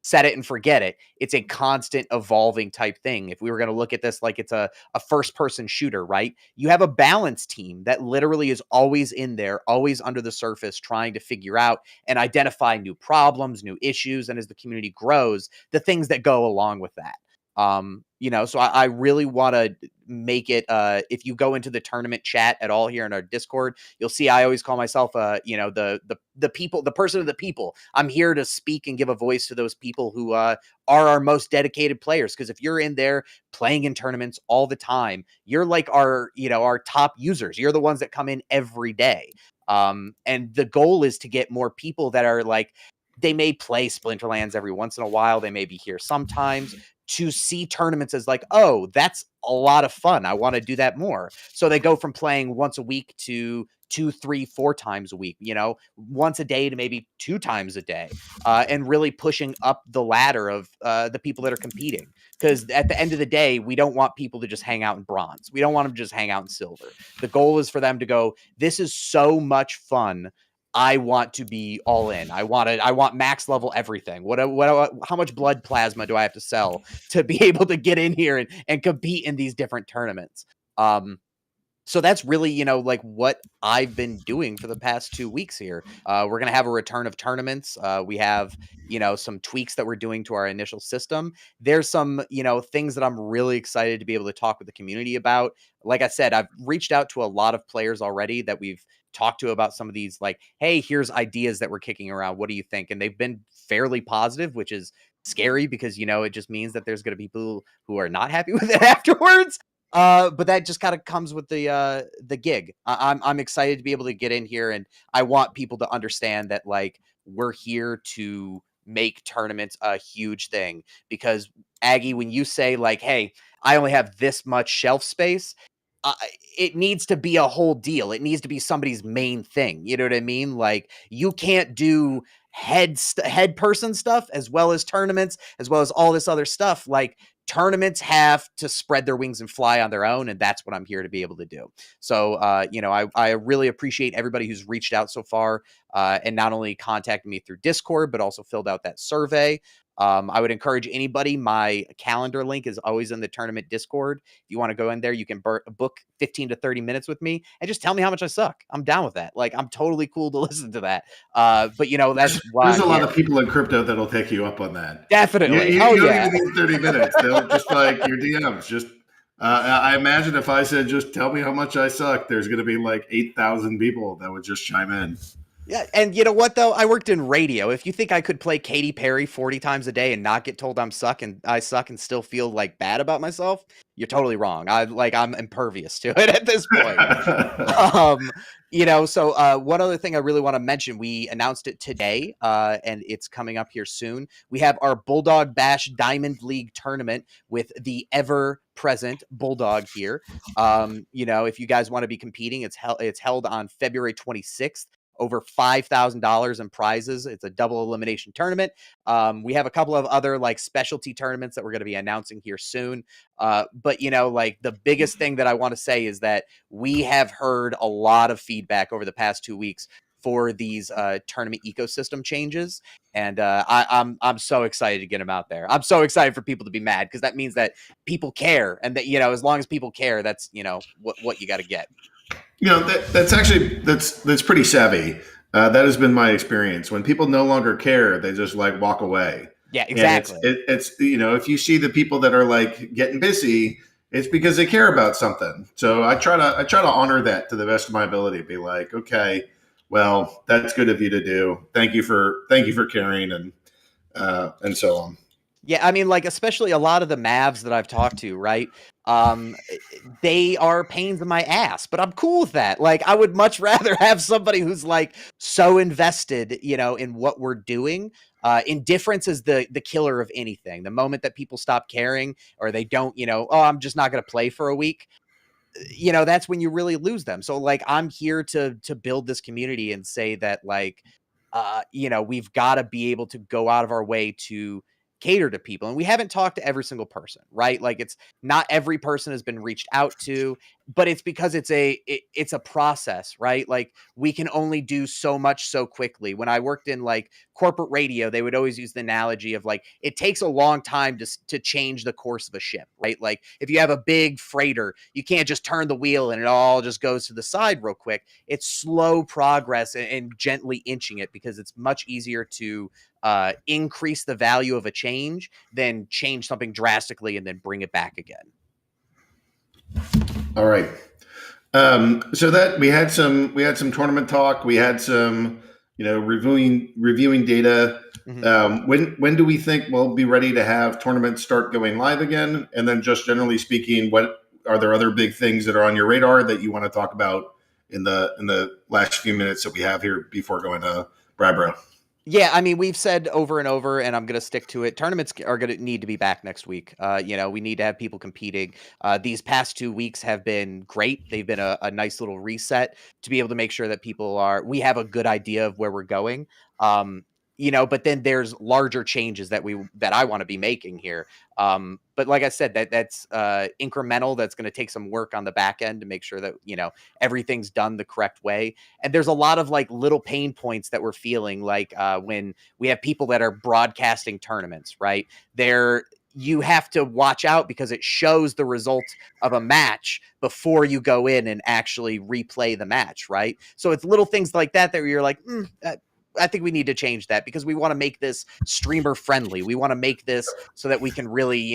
set it and forget it. It's a constant evolving type thing. If we were going to look at this like it's a first-person shooter, right? You have a balance team that literally is always in there, always under the surface, trying to figure out and identify new problems, new issues, and as the community grows, the things that go along with that. So I really want to make it, if you go into the tournament chat at all here in our Discord, you'll see I always call myself, the people, the person of the people. I'm here to speak and give a voice to those people who are our most dedicated players. Because if you're in there playing in tournaments all the time, you're like our top users. You're the ones that come in every day. And the goal is to get more people that are like, they may play Splinterlands every once in a while. They may be here sometimes, to see tournaments as like, oh, that's a lot of fun. I want to do that more. So they go from playing once a week to 2, 3, 4 times a week, once a day to maybe 2 times a day, and really pushing up the ladder of the people that are competing. Because at the end of the day, we don't want people to just hang out in bronze. We don't want them to just hang out in silver. The goal is for them to go, this is so much fun. I want to be all in. I want max level everything. How much blood plasma do I have to sell to be able to get in here and compete in these different tournaments? So that's really, like what I've been doing for the past 2 weeks here. We're going to have a return of tournaments. We have, some tweaks that we're doing to our initial system. There's some, things that I'm really excited to be able to talk with the community about. Like I said, I've reached out to a lot of players already that we've talked to about some of these, like, hey, here's ideas that we're kicking around. What do you think? And they've been fairly positive, which is scary because, it just means that there's going to be people who are not happy with it afterwards. But that just kind of comes with the gig. I'm excited to be able to get in here, and I want people to understand that, like, we're here to make tournaments a huge thing. Because Aggie, when you say like, hey, I only have this much shelf space, it needs to be a whole deal. It needs to be somebody's main thing. You know what I mean? Like, you can't do head person stuff as well as tournaments, as well as all this other stuff. Like, tournaments have to spread their wings and fly on their own, and that's what I'm here to be able to do. So, I really appreciate everybody who's reached out so far, and not only contacted me through Discord, but also filled out that survey. I would encourage anybody. My calendar link is always in the tournament Discord. If you want to go in there, you can book 15 to 30 minutes with me and just tell me how much I suck. I'm down with that. Like, I'm totally cool to listen to that. But that's why there's a lot of people in crypto that'll take you up on that. Definitely. You don't even need 30 minutes. They'll just like your DMs. Just I imagine if I said, just tell me how much I suck, there's going to be like 8,000 people that would just chime in. Yeah, and you know what, though? I worked in radio. If you think I could play Katy Perry 40 times a day and not get told I suck and still feel like bad about myself, you're totally wrong. I'm impervious to it at this point. So one other thing I really want to mention, we announced it today, and it's coming up here soon. We have our Bulldog Bash Diamond League tournament with the ever-present Bulldog here. If you guys want to be competing, it's held on February 26th. Over $5,000 in prizes. It's a double elimination tournament. We have a couple of other like specialty tournaments that we're going to be announcing here soon. But the biggest thing that I want to say is that we have heard a lot of feedback over the past 2 weeks for these tournament ecosystem changes, and I'm so excited to get them out there. I'm so excited for people to be mad, because that means that people care, and that as long as people care, that's what you got to get. That's pretty savvy. That has been my experience. When people no longer care, they just like walk away. Yeah, exactly. It's if you see the people that are like getting busy, it's because they care about something. So I try to honor that to the best of my ability. Be like, okay, well, that's good of you to do. Thank you for caring, and so on. Yeah, I mean, like, especially a lot of the Mavs that I've talked to, right? They are pains in my ass, but I'm cool with that. Like, I would much rather have somebody who's like so invested, in what we're doing. Indifference is the killer of anything. The moment that people stop caring, or they don't, I'm just not going to play for a week, that's when you really lose them. So like, I'm here to build this community and say that, like, we've got to be able to go out of our way to cater to people. And we haven't talked to every single person, right? Like, it's not every person has been reached out to. but it's because it's a process, right? Like we can only do so much so quickly. When I worked in like corporate radio, they would always use the analogy of like, it takes a long time to change the course of a ship, right? Like if you have a big freighter, you can't just turn the wheel and it all just goes to the side real quick. It's slow progress and gently inching it, because it's much easier to increase the value of a change than change something drastically and then bring it back again. All right. So that we had some tournament talk. We had some, reviewing data. Mm-hmm. When do we think we'll be ready to have tournaments start going live again? And then just generally speaking, what are there other big things that are on your radar that you want to talk about in the last few minutes that we have here before going to Brybro? Yeah, I mean, we've said over and over, and I'm going to stick to it. Tournaments are going to need to be back next week. We need to have people competing. These past 2 weeks have been great. They've been a nice little reset to be able to make sure that we have a good idea of where we're going. But then there's larger changes that I want to be making here. But like I said, that's incremental. That's going to take some work on the back end to make sure that, everything's done the correct way. And there's a lot of like little pain points that we're feeling, like when we have people that are broadcasting tournaments, right? You have to watch out because it shows the result of a match before you go in and actually replay the match, right? So it's little things like that you're like, I think we need to change that, because we want to make this streamer friendly. We want to make this so that we can really,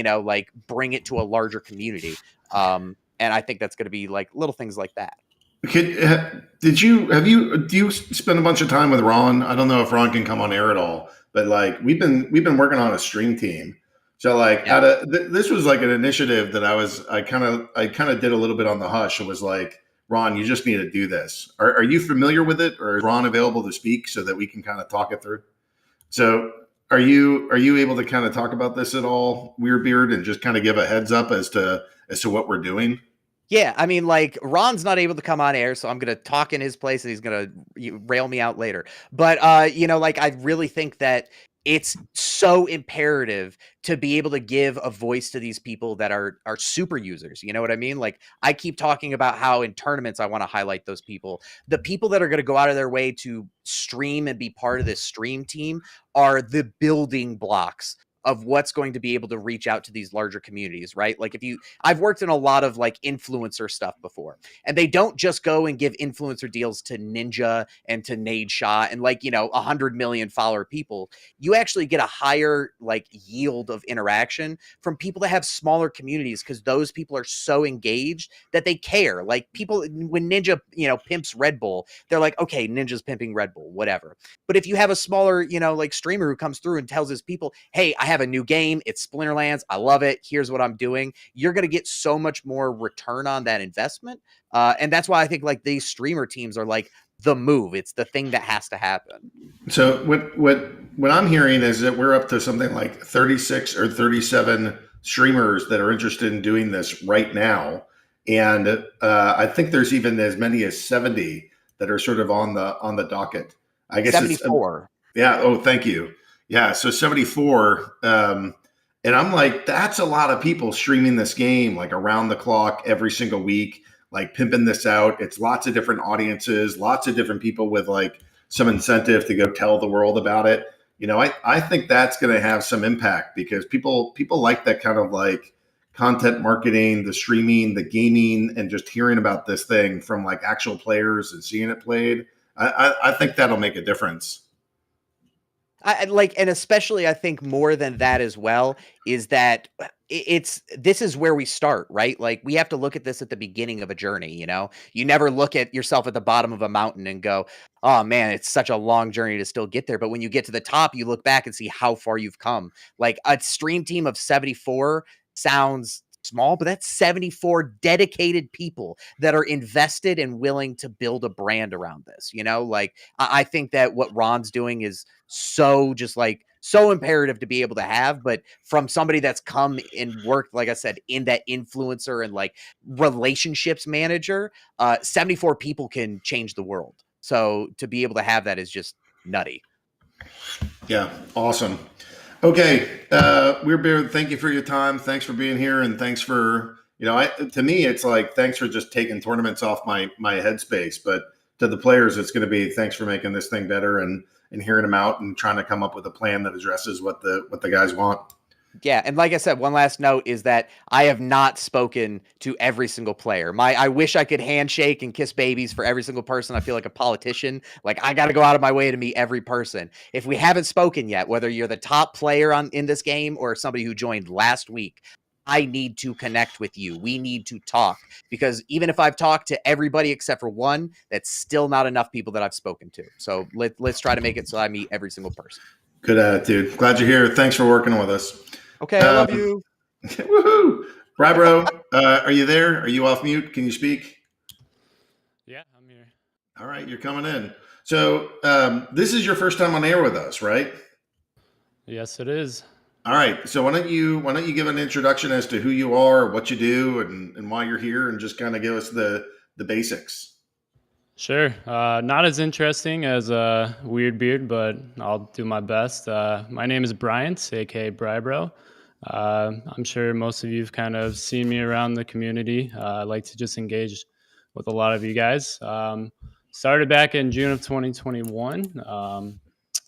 bring it to a larger community. And I think that's going to be like little things like that. Do you spend a bunch of time with Ron? I don't know if Ron can come on air at all, but like we've been working on a stream team. So like this was like an initiative that I kind of did a little bit on the hush. It was like, Ron, you just need to do this. Are you familiar with it, or is Ron available to speak so that we can kind of talk it through? So are you able to kind of talk about this at all, WeirdBeard, and just kind of give a heads up as to what we're doing? Yeah, I mean, like, Ron's not able to come on air, so I'm going to talk in his place, and he's going to rail me out later. But, I really think that it's so imperative to be able to give a voice to these people that are super users. You know what I mean? Like, I keep talking about how in tournaments, I want to highlight those people. The people that are going to go out of their way to stream and be part of this stream team are the building blocks of what's going to be able to reach out to these larger communities, right? Like I've worked in a lot of like influencer stuff before, and they don't just go and give influencer deals to Ninja and to Nateaguila and 100 million follower people. You actually get a higher like yield of interaction from people that have smaller communities, because those people are so engaged that they care. Like people, when Ninja, pimps Red Bull, they're like, okay, Ninja's pimping Red Bull, whatever. But if you have a smaller, streamer who comes through and tells his people, hey, I have a new game, it's Splinterlands, I love it, here's what I'm doing, you're going to get so much more return on that investment. And that's why I think like these streamer teams are like the move. It's the thing that has to happen. So what I'm hearing is that we're up to something like 36 or 37 streamers that are interested in doing this right now. And I think there's even as many as 70 that are sort of on the docket. I guess 74. Yeah. Oh, thank you. Yeah. So 74. And I'm like, that's a lot of people streaming this game like around the clock every single week, like pimping this out. It's lots of different audiences, lots of different people with like some incentive to go tell the world about it. I think that's going to have some impact, because people like that kind of like content marketing, the streaming, the gaming, and just hearing about this thing from like actual players and seeing it played. I think that'll make a difference. And especially I think more than that as well is that this is where we start, right? Like we have to look at this at the beginning of a journey. You never look at yourself at the bottom of a mountain and go, oh man, it's such a long journey to still get there. But when you get to the top, you look back and see how far you've come. Like a stream team of 74 sounds small, but that's 74 dedicated people that are invested and willing to build a brand around this. Like I think that what Ron's doing is so imperative to be able to have, but from somebody that's come and worked, like I said, in that influencer and like relationships manager, 74 people can change the world. So to be able to have that is just nutty. Yeah. Awesome. Okay. WeirdBeard, thank you for your time. Thanks for being here. And thanks for, to me, it's like, thanks for just taking tournaments off my headspace. But to the players, it's going to be thanks for making this thing better and hearing them out and trying to come up with a plan that addresses what the guys want. Yeah, and like I said, one last note is that I have not spoken to every single player. I wish I could handshake and kiss babies for every single person. I feel like a politician. Like, I got to go out of my way to meet every person. If we haven't spoken yet, whether you're the top player in this game or somebody who joined last week, I need to connect with you. We need to talk, because even if I've talked to everybody except for one, that's still not enough people that I've spoken to. So let's try to make it so I meet every single person. Good attitude. Glad you're here. Thanks for working with us. Okay, I love you. Woohoo! Brybro, are you there? Are you off mute? Can you speak? Yeah, I'm here. All right, you're coming in. So this is your first time on air with us, right? Yes, it is. All right. So why don't you give an introduction as to who you are, what you do, and why you're here, and just kind of give us the basics. Sure. Not as interesting as WeirdBeard, but I'll do my best. My name is Bryant, aka Brybro. I'm sure most of you've kind of seen me around the community. I like to just engage with a lot of you guys. Started back in June of 2021,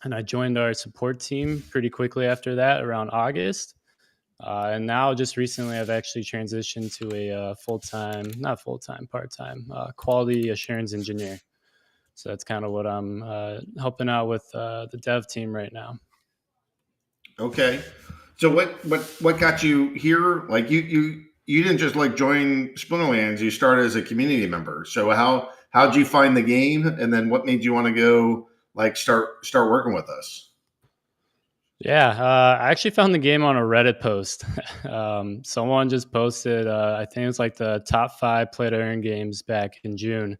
and I joined our support team pretty quickly after that, around August. And now, just recently, I've actually transitioned to a part-time quality assurance engineer. So that's kind of what I'm helping out with the dev team right now. Okay. So what got you here? Like you didn't just like join Splinterlands. You started as a community member. So how'd you find the game, and then what made you want to go like start working with us? Yeah, I actually found the game on a Reddit post. Someone just posted, I think it was like the top 5 play to earn games back in June.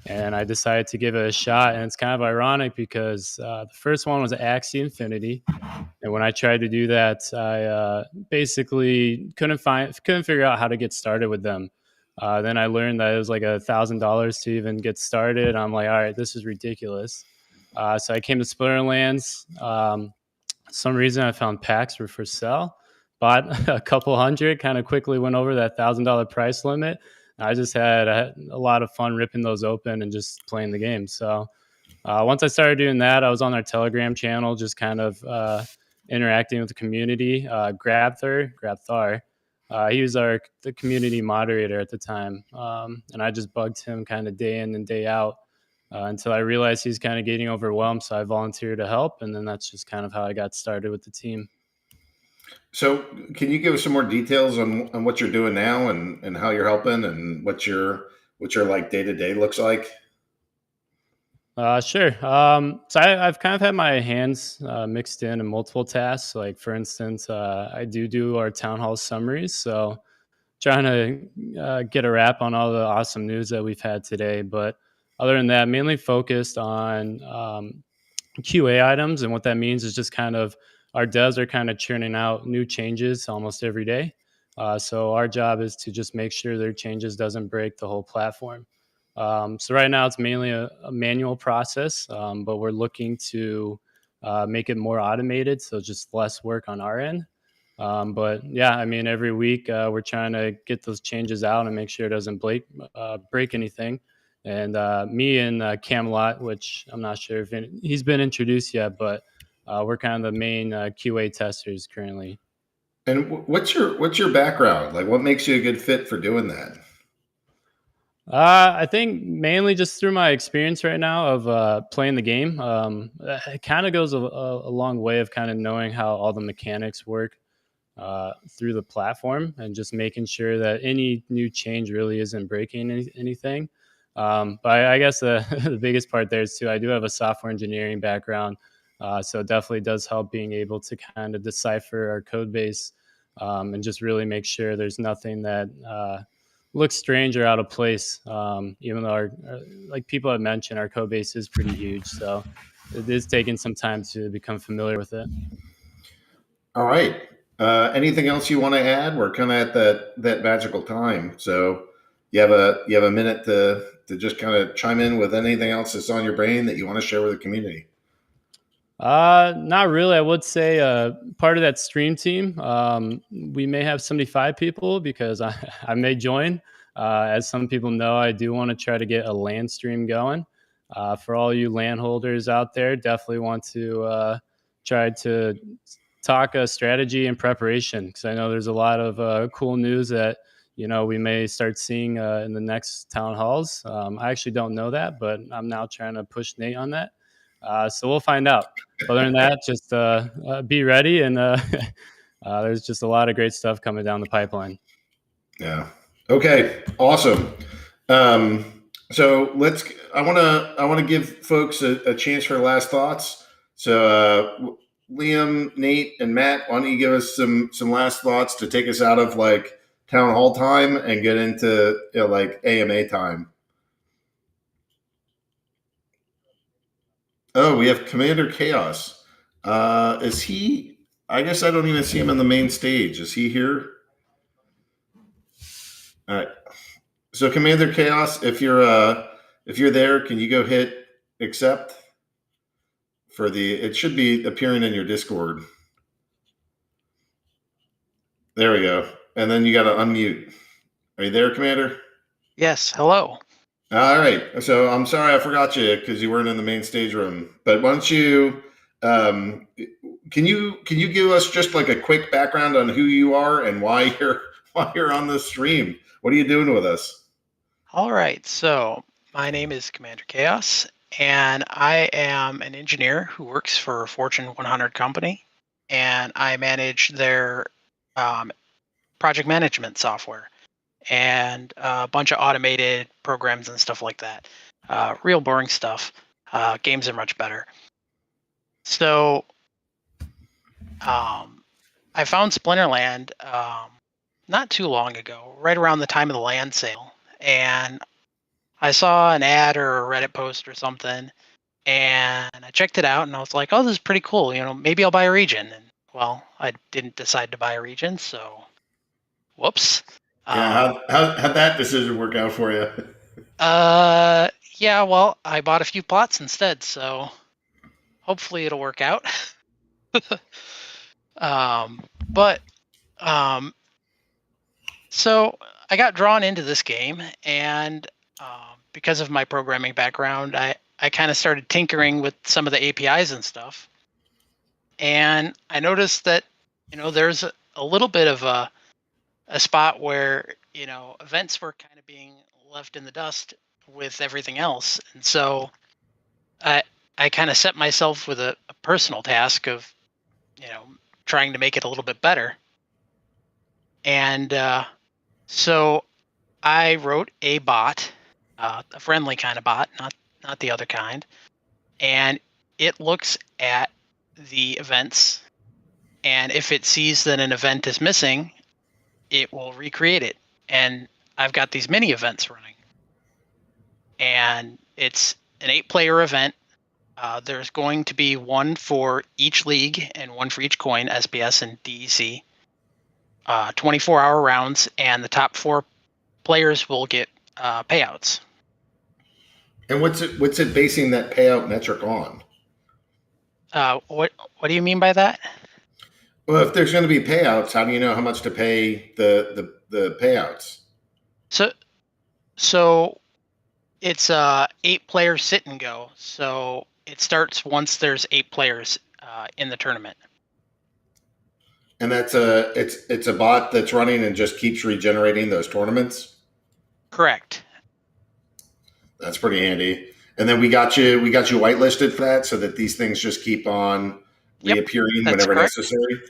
And I decided to give it a shot. And it's kind of ironic because the first one was Axie Infinity. And when I tried to do that, I basically couldn't figure out how to get started with them. Then I learned that it was like $1,000 to even get started. I'm like, all right, this is ridiculous. So I came to Splinterlands. Some reason I found packs were for sale, bought a couple hundred, kind of quickly went over that $1,000 price limit. I just had a lot of fun ripping those open and just playing the game. So once I started doing that, I was on our Telegram channel, just kind of interacting with the community. Grabthar, he was the community moderator at the time, and I just bugged him kind of day in and day out. Until I realized he's kind of getting overwhelmed. So I volunteered to help. And then that's just kind of how I got started with the team. So can you give us some more details on what you're doing now and how you're helping and what your like day-to-day looks like? Sure. So I've kind of had my hands mixed in multiple tasks. Like, for instance, I do our town hall summaries. So trying to get a wrap on all the awesome news that we've had today. But other than that, mainly focused on QA items. And what that means is just kind of our devs are kind of churning out new changes almost every day. So our job is to just make sure their changes doesn't break the whole platform. So right now it's mainly a manual process, but we're looking to make it more automated. So just less work on our end. But yeah, I mean, every week we're trying to get those changes out and make sure it doesn't break anything. And me and Camelot, which I'm not sure if he's been introduced yet, but we're kind of the main QA testers currently. And what's your background? Like, what makes you a good fit for doing that? I think mainly just through my experience right now of playing the game. It kind of goes a long way of kind of knowing how all the mechanics work through the platform and just making sure that any new change really isn't breaking anything. But I guess the biggest part there is too, I do have a software engineering background. So it definitely does help being able to kind of decipher our code base and just really make sure there's nothing that looks strange or out of place. Even though like people have mentioned, our code base is pretty huge. So it is taking some time to become familiar with it. All right. Anything else you want to add? We're kind of at that magical time. So you have a minute to just kind of chime in with anything else that's on your brain that you want to share with the community. Not really. I would say part of that stream team, we may have 75 people because I may join. As some people know, I do want to try to get a LAN stream going. For all you LAN holders out there, definitely want to try to talk strategy and preparation, because I know there's a lot of cool news that we may start seeing in the next town halls. I actually don't know that, but I'm now trying to push Nate on that. So we'll find out. Other than that, just be ready, and there's just a lot of great stuff coming down the pipeline. Yeah. Okay. Awesome. So I want to give folks a chance for last thoughts. So Liam, Nate, and Matt, why don't you give us some last thoughts to take us out of like town hall time and get into like AMA time? Oh, we have CommanderChaos. Is he? I guess I don't even see him on the main stage. Is he here? All right. So CommanderChaos, if you're there, can you go hit accept for it should be appearing in your Discord. There we go. And then you got to unmute. Are you there, Commander? Yes. Hello. All right. So I'm sorry I forgot you because you weren't in the main stage room. But why don't you can you give us just like a quick background on who you are and why you're on this stream? What are you doing with us? All right. So my name is CommanderChaos, and I am an engineer who works for a Fortune 100 company, and I manage their project management software and a bunch of automated programs and stuff like that. Real boring stuff. Games are much better. So I found Splinterland not too long ago, right around the time of the land sale. And I saw an ad or a Reddit post or something, and I checked it out, and I was like, oh, this is pretty cool. Maybe I'll buy a region. And, well, I didn't decide to buy a region, so whoops. Yeah, how'd that decision work out for you? Yeah, well, I bought a few plots instead, so hopefully it'll work out. So I got drawn into this game, and because of my programming background, I kind of started tinkering with some of the APIs and stuff. And I noticed that, there's a little bit of a spot where, events were kind of being left in the dust with everything else. And so I kind of set myself with a personal task of, trying to make it a little bit better. And so I wrote a bot, a friendly kind of bot, not the other kind. And it looks at the events, and if it sees that an event is missing, it will recreate it. And I've got these mini events running, and it's an 8-player event. There's going to be one for each league and one for each coin, SPS and DEC. 24-hour rounds, and the top 4 players will get payouts. And what's it basing that payout metric on? What do you mean by that? Well, if there's going to be payouts, how do you know how much to pay the payouts? So it's 8-player sit and go. So it starts once there's 8 players in the tournament. And that's it's a bot that's running and just keeps regenerating those tournaments? Correct. That's pretty handy. And then we got you whitelisted for that, so that these things just keep on reappearing whenever necessary.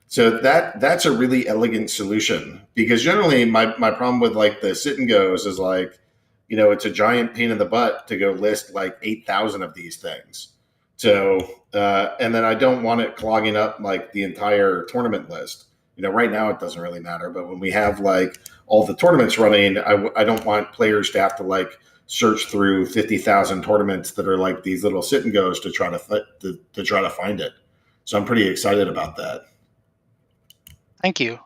So that's a really elegant solution, because generally my problem with like the sit and goes is like, it's a giant pain in the butt to go list like 8,000 of these things. So, and then I don't want it clogging up like the entire tournament list. Right now it doesn't really matter, but when we have like all the tournaments running, I don't want players to have to like search through 50,000 tournaments that are like these little sit and goes to try to find it. So I'm pretty excited about that. Thank you.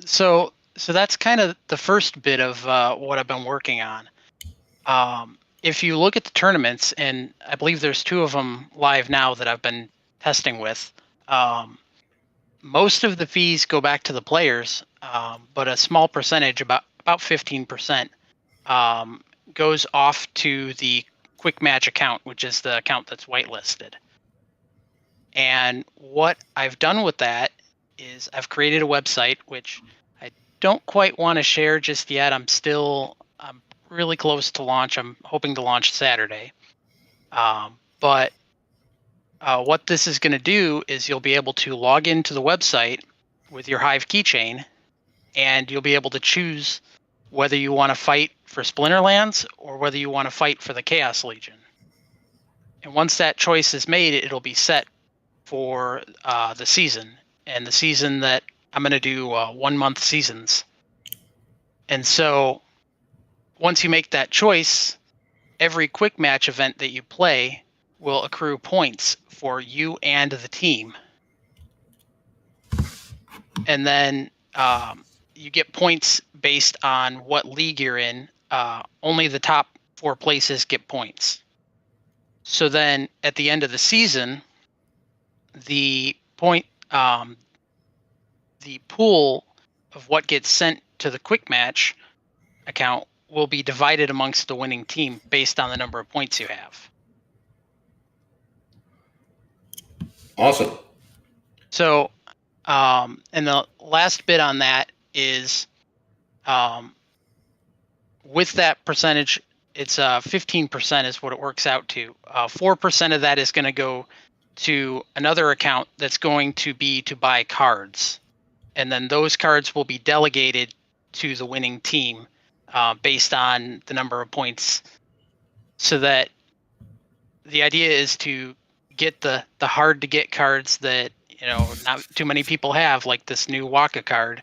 So that's kind of the first bit of what I've been working on. if you look at the tournaments, and I believe there's 2 of them live now that I've been testing with, most of the fees go back to the players, but a small percentage, about 15%, goes off to the quick match account, which is the account that's whitelisted. And what I've done with that is I've created a website, which I don't quite want to share just yet. I'm really close to launch. I'm hoping to launch Saturday. But what this is going to do is you'll be able to log into the website with your Hive keychain, and you'll be able to choose whether you want to fight for Splinterlands or whether you want to fight for the Chaos Legion. And once that choice is made, it'll be set for the season. And the season that I'm going to do 1-month seasons. And so once you make that choice, every quick match event that you play will accrue points for you and the team. And then you get points based on what league you're in. Only the top 4 places get points. So then at the end of the season, the pool of what gets sent to the quick match account will be divided amongst the winning team based on the number of points you have. Awesome. So, and the last bit on that is, with that percentage, it's 15% is what it works out to. 4% of that is going to go to another account that's going to be to buy cards. And then those cards will be delegated to the winning team based on the number of points. So that the idea is to get the hard to get cards that, you know, not too many people have, like this new Waka card.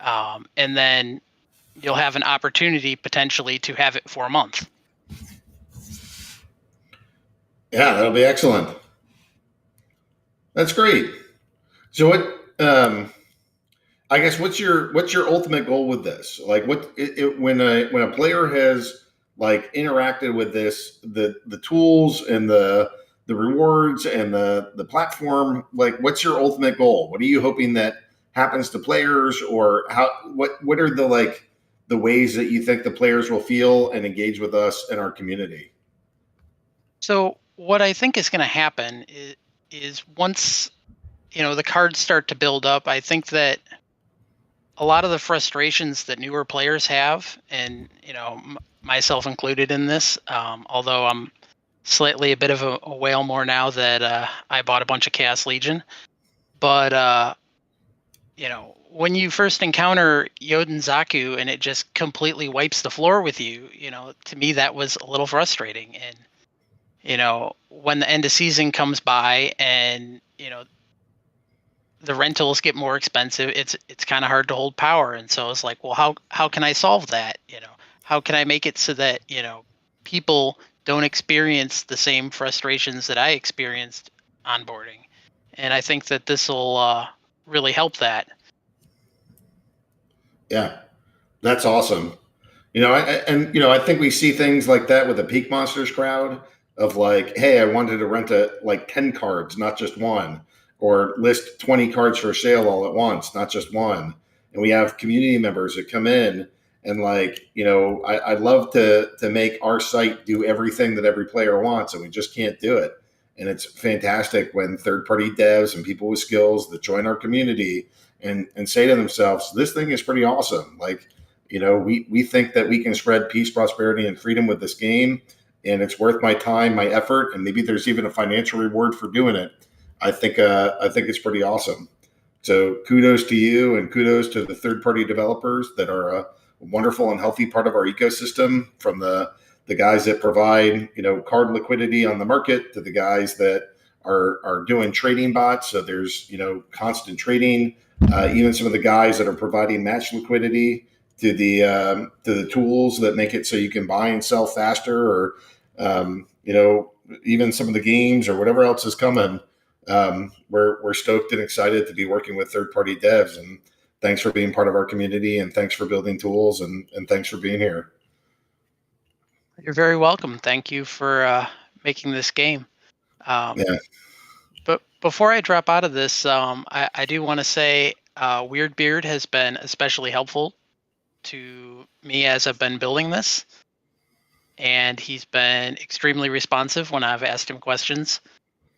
And then you'll have an opportunity potentially to have it for a month. Yeah, that'll be excellent. That's great. So what, I guess what's your ultimate goal with this? Like when a player has like interacted with this, the tools and the rewards and the platform, like what's your ultimate goal? What are you hoping that happens to players, or what are the ways that you think the players will feel and engage with us and our community? So what I think is going to happen is once, you know, the cards start to build up, I think that a lot of the frustrations that newer players have, and, you know, myself included in this, although I'm slightly a bit of a whale more now that I bought a bunch of Chaos Legion. But, you know, when you first encounter Yoden Zaku and it just completely wipes the floor with you, you know, to me that was a little frustrating. And, you know, when the end of season comes by and, you know, the rentals get more expensive, it's kind of hard to hold power. And so it's like, well, how can I solve that? You know, how can I make it so that, you know, people don't experience the same frustrations that I experienced onboarding? And I think that this will really help that. Yeah, that's awesome. You know, I think we see things like that with the Peak Monsters crowd of like, hey, I wanted to rent 10 cards, not just one, or list 20 cards for sale all at once, not just one. And we have community members that come in and like, you know, I'd love to make our site do everything that every player wants, and we just can't do it. And it's fantastic when third-party devs and people with skills that join our community and say to themselves, this thing is pretty awesome. Like, you know, we think that we can spread peace, prosperity, and freedom with this game, and it's worth my time, my effort, and maybe there's even a financial reward for doing it. I think it's pretty awesome. So kudos to you, and kudos to the third-party developers that are a wonderful and healthy part of our ecosystem, from the guys that provide, you know, card liquidity on the market to the guys that are doing trading bots. So there's, you know, constant trading. Even some of the guys that are providing match liquidity to the tools that make it so you can buy and sell faster, or you know, even some of the games or whatever else is coming. We're stoked and excited to be working with third-party devs, and thanks for being part of our community, and thanks for building tools, and thanks for being here. You're very welcome. Thank you for making this game. Yeah. But before I drop out of this, I do want to say WeirdBeard has been especially helpful to me as I've been building this. And he's been extremely responsive when I've asked him questions.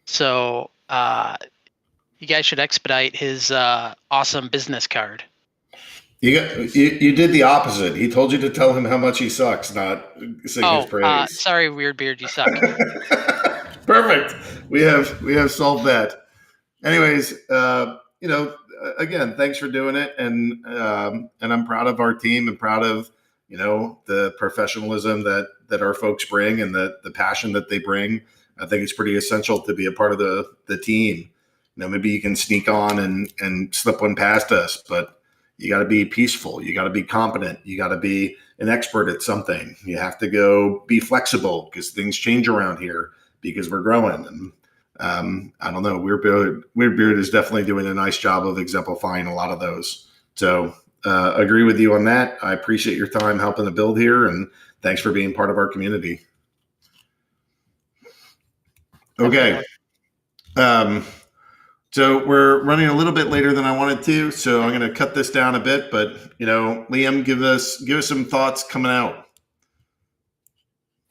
So you guys should expedite his awesome business card. You did the opposite. He told you to tell him how much he sucks, not sing his praise. Sorry, WeirdBeard, you suck. Perfect. We have solved that. Anyways, again, thanks for doing it, and I'm proud of our team and proud of the professionalism that our folks bring and the passion that they bring. I think it's pretty essential to be a part of the team. Maybe you can sneak on and slip one past us, but you got to be peaceful. You got to be competent. You got to be an expert at something. You have to go be flexible because things change around here because we're growing. And I don't know, WeirdBeard is definitely doing a nice job of exemplifying a lot of those. So agree with you on that. I appreciate your time helping to build here, and thanks for being part of our community. Okay. So we're running a little bit later than I wanted to, so I'm going to cut this down a bit. But Liam, give us some thoughts coming out.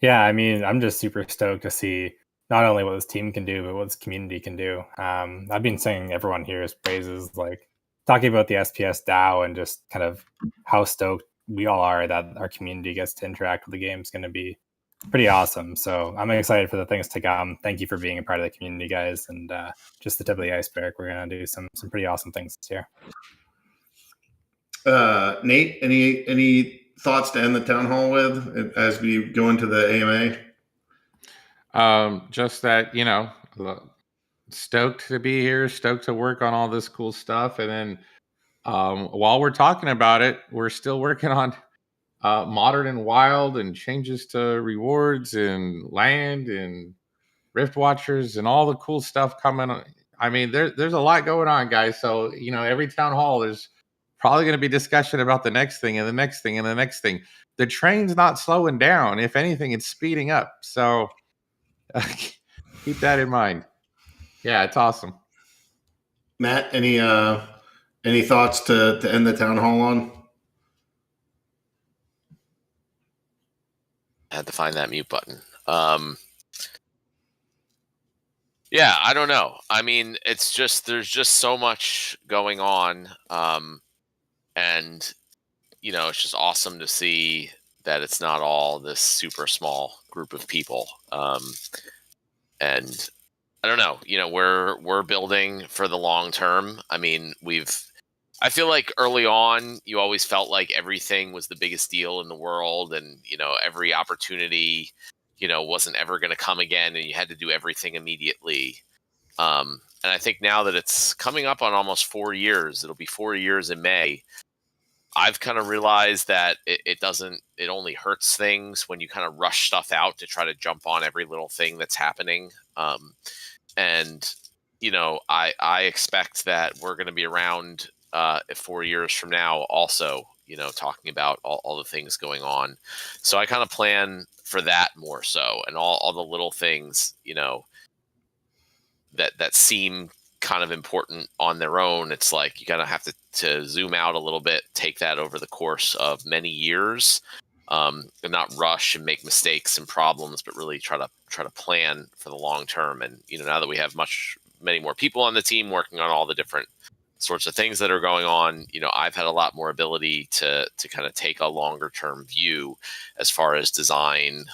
Yeah, I mean, I'm just super stoked to see not only what this team can do, but what this community can do. I've been singing everyone here's praises, like talking about the SPS DAO and just kind of how stoked we all are that our community gets to interact with the game is going to be pretty awesome. So I'm excited for the things to come. Thank you for being a part of the community, guys. And just the tip of the iceberg, we're going to do some pretty awesome things this year. Nate, any thoughts to end the town hall with as we go into the AMA? Just that, stoked to be here, stoked to work on all this cool stuff. And then while we're talking about it, we're still working on Modern and Wild and changes to rewards and land and Rift Watchers and all the cool stuff coming. I mean, there's a lot going on, guys. So, every town hall, there's probably going to be discussion about the next thing and the next thing and the next thing. The train's not slowing down. If anything, it's speeding up. So keep that in mind. Yeah, it's awesome. Matt, any thoughts to end the town hall on? I had to find that mute button. Yeah, I don't know. I mean, there's just so much going on. And, it's just awesome to see that it's not all this super small group of people. And I don't know, we're building for the long term. I mean, I feel like early on, you always felt like everything was the biggest deal in the world, and every opportunity, wasn't ever going to come again, and you had to do everything immediately. And I think now that it's coming up on almost 4 years, it'll be 4 years in May. I've kind of realized that it only hurts things when you kind of rush stuff out to try to jump on every little thing that's happening. And I expect that we're going to be around 4 years from now also, talking about all the things going on. So I kind of plan for that more so, and all the little things, that seem kind of important on their own. It's like you kind of have to zoom out a little bit, take that over the course of many years, and not rush and make mistakes and problems, but really try to plan for the long term. And now that we have many more people on the team working on all the different sorts of things that are going on, I've had a lot more ability to kind of take a longer term view as far as design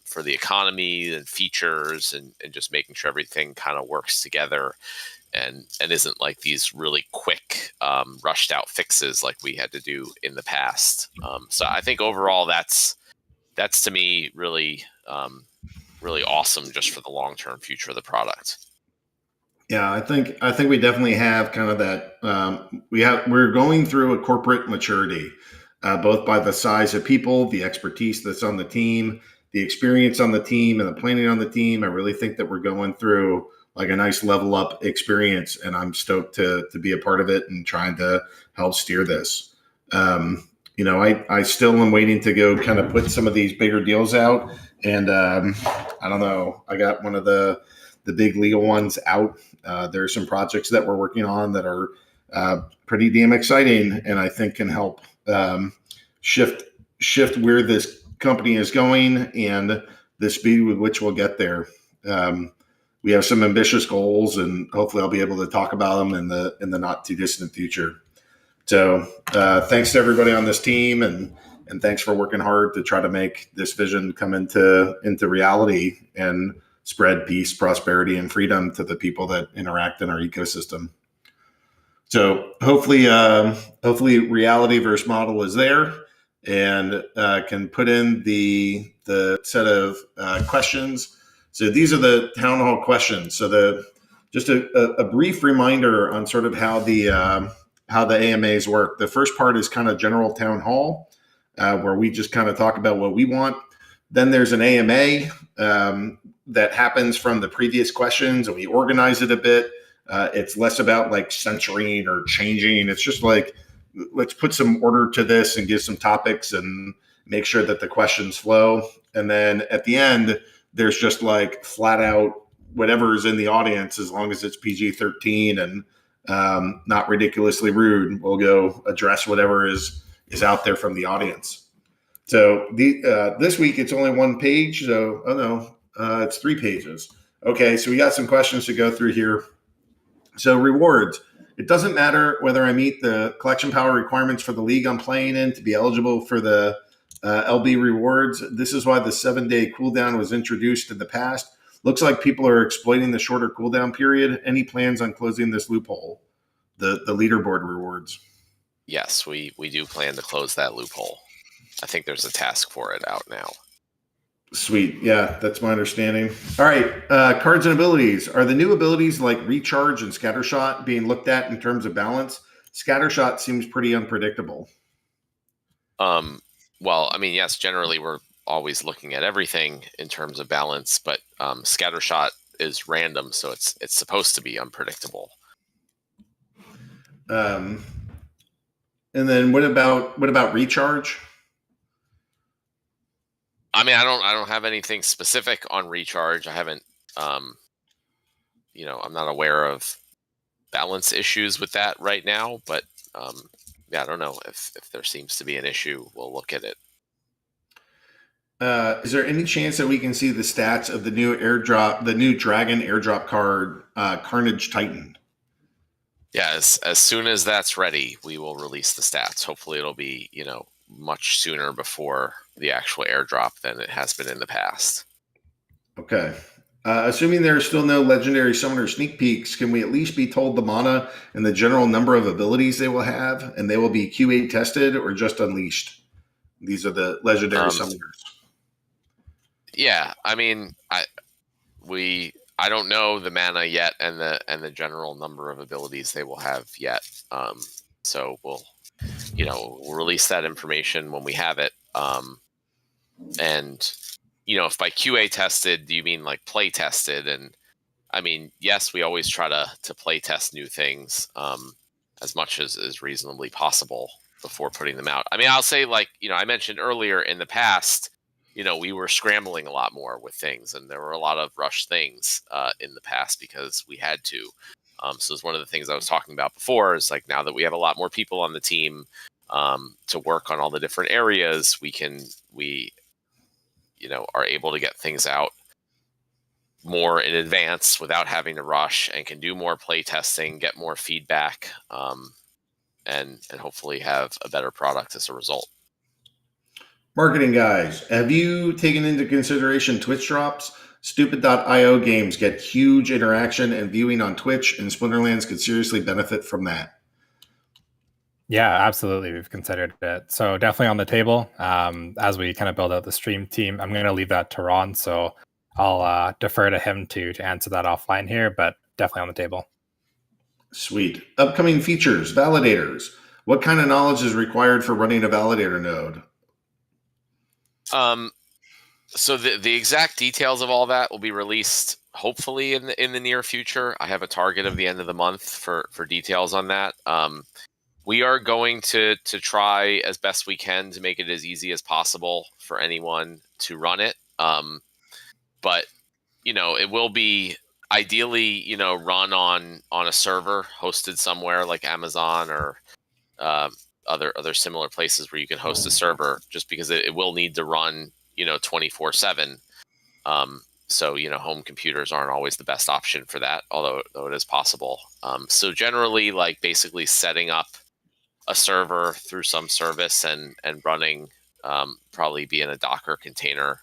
for the economy and features and just making sure everything kind of works together and isn't like these really quick rushed out fixes like we had to do in the past. So I think overall that's to me really really awesome just for the long term future of the product. Yeah, I think we definitely have kind of that. We're going through a corporate maturity, both by the size of people, the expertise that's on the team, the experience on the team, and the planning on the team. I really think that we're going through like a nice level up experience, and I'm stoked to be a part of it and trying to help steer this. I still am waiting to go kind of put some of these bigger deals out. And I don't know. I got one of the big legal ones out. There are some projects that we're working on that are pretty damn exciting, and I think can help shift where this company is going and the speed with which we'll get there. We have some ambitious goals, and hopefully I'll be able to talk about them in the not too distant future. So thanks to everybody on this team, and thanks for working hard to try to make this vision come into reality and spread peace, prosperity, and freedom to the people that interact in our ecosystem. So hopefully reality versus model is there, and can put in the set of questions. So these are the town hall questions. So just a brief reminder on sort of how the AMAs work. The first part is kind of general town hall, where we just kind of talk about what we want. Then there's an AMA that happens from the previous questions, and we organize it a bit. It's less about like censoring or changing. It's just like, let's put some order to this and give some topics and make sure that the questions flow. And then at the end, there's just like flat out whatever is in the audience, as long as it's PG-13 and not ridiculously rude, we'll go address whatever is out there from the audience. So this week it's only one page. So, it's 3 pages. Okay, so we got some questions to go through here. So rewards. It doesn't matter whether I meet the collection power requirements for the league I'm playing in to be eligible for the LB rewards. This is why the 7-day cooldown was introduced in the past. Looks like people are exploiting the shorter cooldown period. Any plans on closing this loophole, the leaderboard rewards? Yes, we do plan to close that loophole. I think there's a task for it out now. Sweet. Yeah, that's my understanding. All right. Cards and abilities. Are the new abilities like Recharge and Scattershot being looked at in terms of balance? Scattershot seems pretty unpredictable. Well, I mean, yes, generally we're always looking at everything in terms of balance, but Scattershot is random, so it's supposed to be unpredictable. And then what about Recharge? I mean, I don't have anything specific on Recharge. I haven't, I'm not aware of balance issues with that right now, but yeah, I don't know if there seems to be an issue. We'll look at it. Is there any chance that we can see the stats of the new airdrop, the new Dragon airdrop card, Carnage Titan? Yeah, as soon as that's ready, we will release the stats. Hopefully it'll be, much sooner before the actual airdrop than it has been in the past. Okay. Assuming there are still no legendary summoner sneak peeks, can we at least be told the mana and the general number of abilities they will have, and they will be QA tested or just unleashed? These are the legendary summoners. Yeah, I mean, I don't know the mana yet and the general number of abilities they will have yet. So we'll release that information when we have it. And if by QA tested, do you mean like play tested? And I mean, yes, we always try to play test new things as much as is reasonably possible before putting them out. I mean, I'll say, like, I mentioned earlier in the past, we were scrambling a lot more with things, and there were a lot of rushed things in the past because we had to. So it's one of the things I was talking about before is like, now that we have a lot more people on the team to work on all the different areas, we are able to get things out more in advance without having to rush, and can do more play testing, get more feedback, and hopefully have a better product as a result. Marketing guys, have you taken into consideration Twitch drops? Stupid.io games get huge interaction and viewing on Twitch, and Splinterlands could seriously benefit from that. Yeah, absolutely. We've considered it. So definitely on the table. As we kind of build out the stream team, I'm going to leave that to Ron. So I'll defer to him to answer that offline here, but definitely on the table. Sweet. Upcoming features, validators. What kind of knowledge is required for running a validator node? So the exact details of all that will be released hopefully in the near future. I have a target of the end of the month for details on that. We are going to try as best we can to make it as easy as possible for anyone to run it. But it will be ideally run on a server hosted somewhere like Amazon or other similar places where you can host a server, just because it will need to run 24/7. So home computers aren't always the best option for that, although it is possible. So generally, like basically setting up a server through some service and running, probably be in a Docker container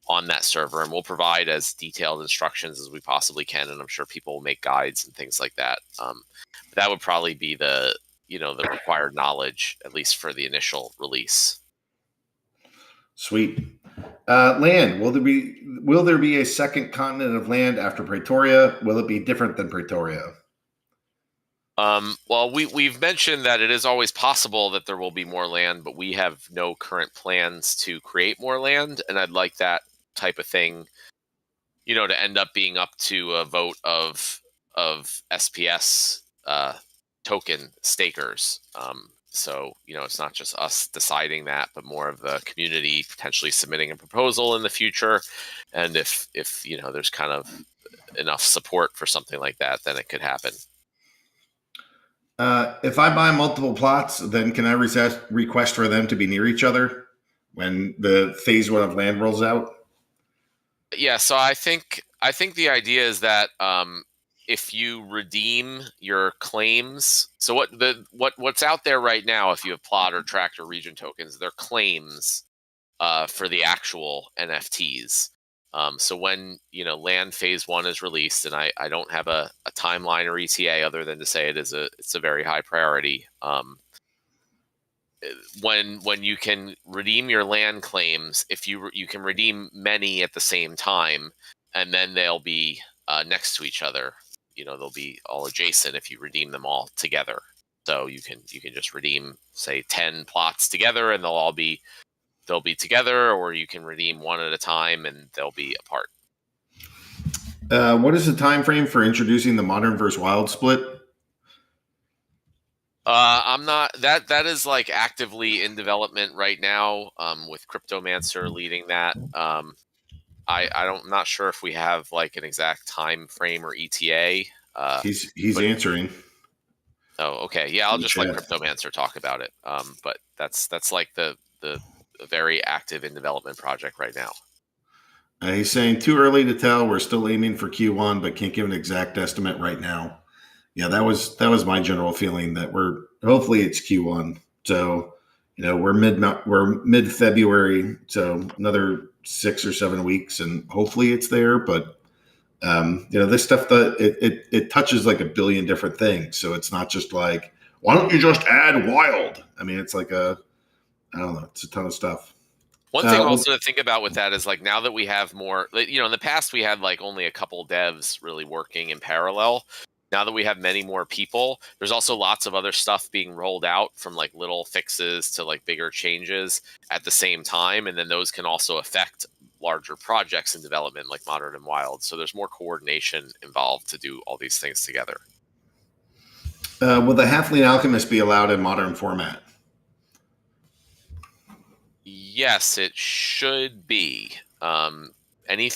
on that server, and we'll provide as detailed instructions as we possibly can, and I'm sure people will make guides and things like that. That would probably be the the required knowledge, at least for the initial release. Sweet. Land. Will there be a second continent of land after Pretoria? Will it be different than Pretoria? Well, we've mentioned that it is always possible that there will be more land, but we have no current plans to create more land, and I'd like that type of thing, to end up being up to a vote of SPS token stakers. So it's not just us deciding that, but more of the community potentially submitting a proposal in the future, and if there's kind of enough support for something like that, then it could happen. If I buy multiple plots, then can I request for them to be near each other when the phase 1 of land rolls out? Yeah, so I think the idea is that if you redeem your claims, so what's out there right now, if you have plot or tract or region tokens, they're claims for the actual NFTs. So when land phase 1 is released, and I don't have a timeline or ETA other than to say it's a very high priority. When you can redeem your land claims, if you can redeem many at the same time, and then they'll be next to each other. They'll be all adjacent if you redeem them all together. So you can just redeem, say, 10 plots together, and they'll be together, or you can redeem one at a time and they'll be apart. What is the time frame for introducing the modern versus wild split? I'm not that is like actively in development right now, with Cryptomancer leading that. I'm not sure if we have like an exact time frame or ETA. He's answering. Oh, okay. Yeah, I'll just let Cryptomancer talk about it. But that's like the very active in development project right now. He's saying too early to tell. We're still aiming for Q1, but can't give an exact estimate right now. Yeah, that was my general feeling, that hopefully it's Q1. So, we're mid February, so another 6 or 7 weeks, and hopefully it's there. But this stuff, it touches like a billion different things. So it's not just like, why don't you just add wild? I mean, it's like I don't know, it's a ton of stuff. One thing also to think about with that is, like, now that we have more, in the past we had like only a couple devs really working in parallel. Now that we have many more people, there's also lots of other stuff being rolled out, from like little fixes to like bigger changes at the same time. And then those can also affect larger projects in development like Modern and Wild. So there's more coordination involved to do all these things together. Will the Halfling Alchemist be allowed in modern format? Yes, it should be. It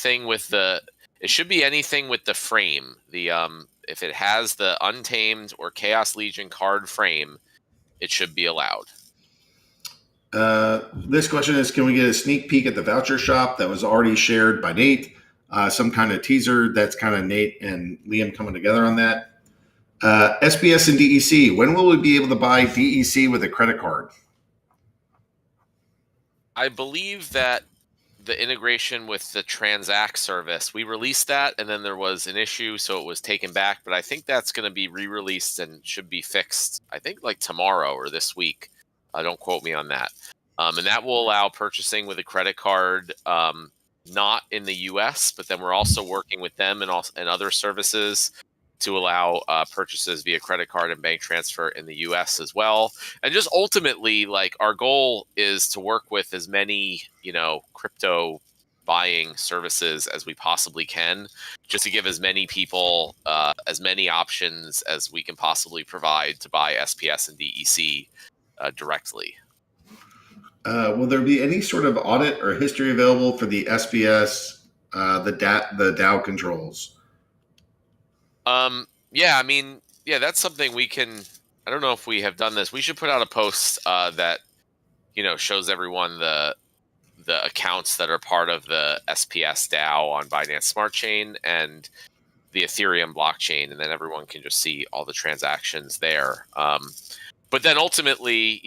should be anything with the frame. If it has the Untamed or Chaos Legion card frame, it should be allowed. This question is, can we get a sneak peek at the voucher shop that was already shared by Nate? Some kind of teaser. That's kind of Nate and Liam coming together on that. SBS and DEC, when will we be able to buy DEC with a credit card? I believe that the integration with the Transact service, we released that, and then there was an issue, so it was taken back. But I think that's going to be re-released and should be fixed, I think, like tomorrow or this week. Don't quote me on that. And that will allow purchasing with a credit card, not in the U.S., but then we're also working with them and other services to allow purchases via credit card and bank transfer in the U.S. as well. And just ultimately, like, our goal is to work with as many, crypto buying services as we possibly can, just to give as many people as many options as we can possibly provide to buy SPS and DEC directly. Will there be any sort of audit or history available for the SPS, the DAO controls? Yeah, I mean, yeah, that's something we can. I don't know if we have done this. We should put out a post that shows everyone the accounts that are part of the SPS DAO on Binance Smart Chain and the Ethereum blockchain, and then everyone can just see all the transactions there. But then ultimately,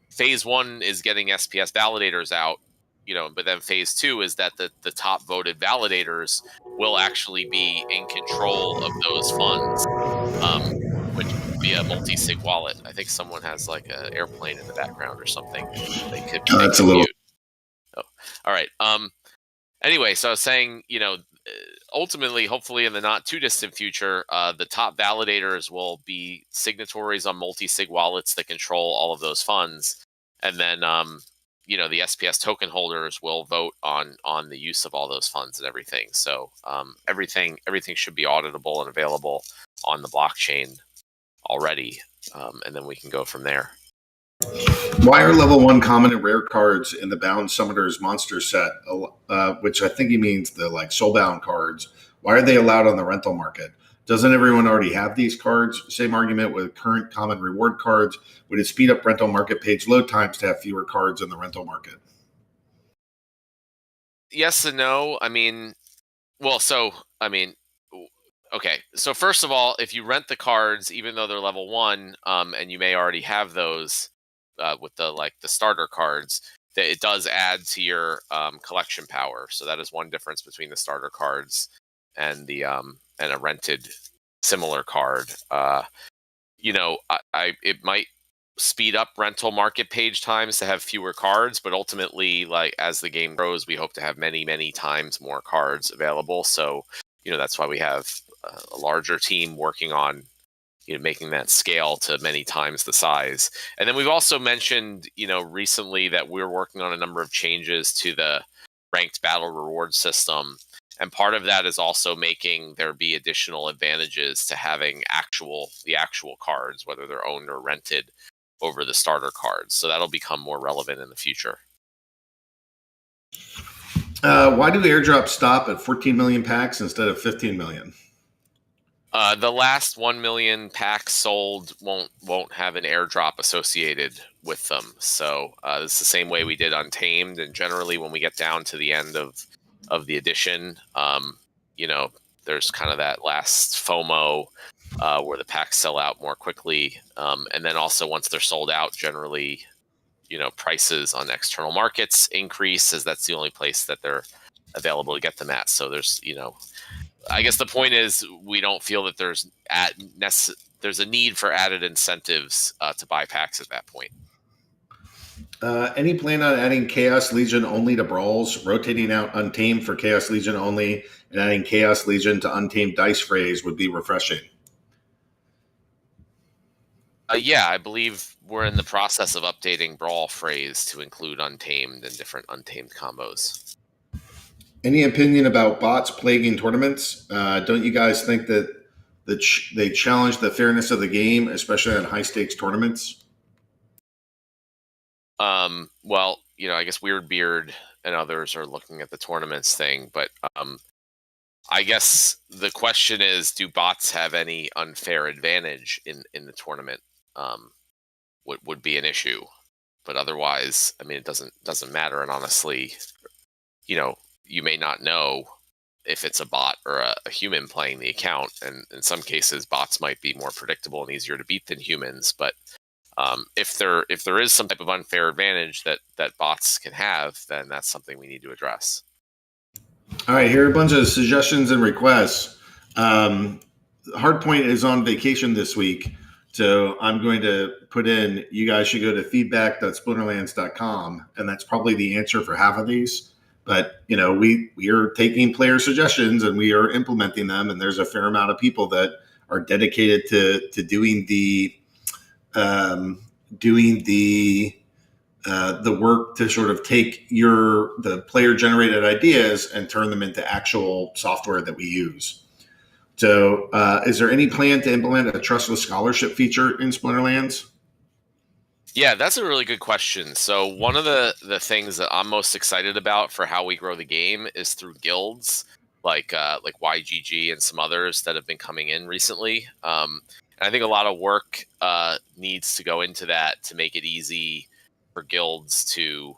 phase 1 is getting SPS validators out, but then phase 2 is that the top voted validators will actually be in control of those funds, which via multi-sig wallet. I think someone has like an airplane in the background or something. They could. That's a little. Mute. Oh, all right. Anyway, so I was saying, ultimately, hopefully in the not too distant future, the top validators will be signatories on multi-sig wallets that control all of those funds. And then, the SPS token holders will vote on the use of all those funds and everything. So everything should be auditable and available on the blockchain already. And then we can go from there. Why are level 1 common and rare cards in the Bound Summoners monster set, which I think he means the soulbound cards, why are they allowed on the rental market? Doesn't everyone already have these cards? Same argument with current common reward cards. Would it speed up rental market page load times to have fewer cards in the rental market? Yes and no. Okay. So first of all, if you rent the cards, even though they're level 1, and you may already have those with the starter cards, that it does add to your collection power. So that is one difference between the starter cards and the and a rented similar card. It might speed up rental market page times to have fewer cards, but ultimately, as the game grows, we hope to have many, many times more cards available. So, that's why we have a larger team working on, making that scale to many times the size. And then we've also mentioned, recently that we're working on a number of changes to the ranked battle reward system. And part of that is also making there be additional advantages to having the actual cards, whether they're owned or rented, over the starter cards. So that'll become more relevant in the future. Why do airdrops stop at 14 million packs instead of 15 million? The last 1 million packs sold won't have an airdrop associated with them. So it's the same way we did Untamed. And generally, when we get down to the end of the edition, there's kind of that last FOMO where the packs sell out more quickly. And then also once they're sold out, generally, prices on external markets increase, as that's the only place that they're available to get them at. So there's, I guess the point is we don't feel that there's a need for added incentives to buy packs at that point. Any plan on adding Chaos Legion only to Brawls, rotating out Untamed for Chaos Legion only, and adding Chaos Legion to Untamed Dice Phrase would be refreshing? Yeah, I believe we're in the process of updating Brawl Phrase to include Untamed and different Untamed combos. Any opinion about bots plaguing tournaments? Don't you guys think that they challenge the fairness of the game, especially on high-stakes tournaments? Well, I guess WeirdBeard and others are looking at the tournaments thing, but I guess the question is, do bots have any unfair advantage in the tournament? Would be an issue, but otherwise, it doesn't matter. And honestly, you may not know if it's a bot or a human playing the account, and in some cases, bots might be more predictable and easier to beat than humans. But if there is some type of unfair advantage that bots can have, then that's something we need to address. All right, here are a bunch of suggestions and requests. Hardpoint is on vacation this week, so I'm going to put in, you guys should go to feedback.splinterlands.com, and that's probably the answer for half of these. But, we are taking player suggestions and we are implementing them, and there's a fair amount of people that are dedicated to doing the the work to sort of take the player generated ideas and turn them into actual software that we use. So is there any plan to implement a trustless scholarship feature in Splinterlands? Yeah, that's a really good question. So one of the things that I'm most excited about for how we grow the game is through guilds like YGG and some others that have been coming in recently. And I think a lot of work needs to go into that to make it easy for guilds to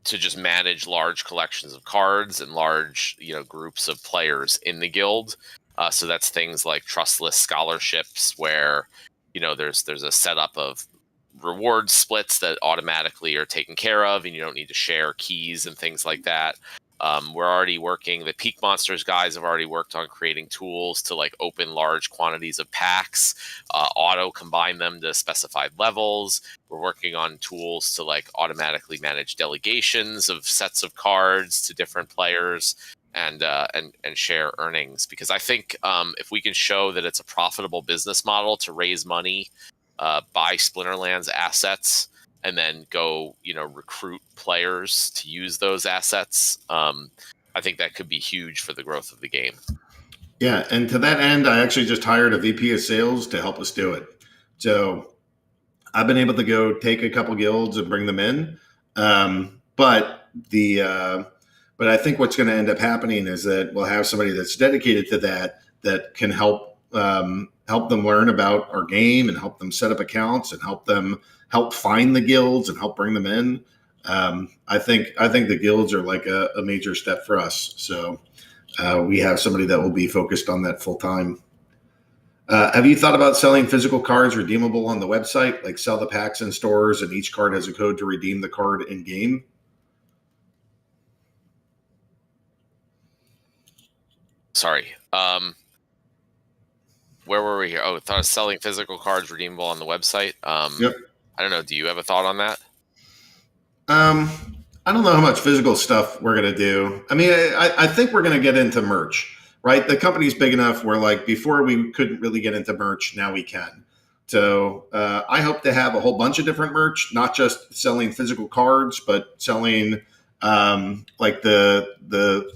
just manage large collections of cards and large groups of players in the guild. So that's things like trustless scholarships, where there's a setup of reward splits that automatically are taken care of, and you don't need to share keys and things like that. We're already working. The Peak Monsters guys have already worked on creating tools to like open large quantities of packs, auto combine them to specified levels. We're working on tools to like automatically manage delegations of sets of cards to different players and share earnings. Because I think if we can show that it's a profitable business model to raise money, buy Splinterlands assets, and then go, recruit players to use those assets, I think that could be huge for the growth of the game. Yeah, and to that end, I actually just hired a VP of sales to help us do it. So I've been able to go take a couple guilds and bring them in, but I think what's going to end up happening is that we'll have somebody that's dedicated to that can help them learn about our game and help them set up accounts and help find the guilds and help bring them in. I think the guilds are like a major step for us. So we have somebody that will be focused on that full time. Have you thought about selling physical cards redeemable on the website, like sell the packs in stores and each card has a code to redeem the card in game? Sorry. Where were we here? Oh, I thought of selling physical cards redeemable on the website. Yep. I don't know. Do you have a thought on that? I don't know how much physical stuff we're going to do. I mean, I think we're going to get into merch, right? The company's big enough where like before we couldn't really get into merch. Now we can. So I hope to have a whole bunch of different merch, not just selling physical cards, but selling like the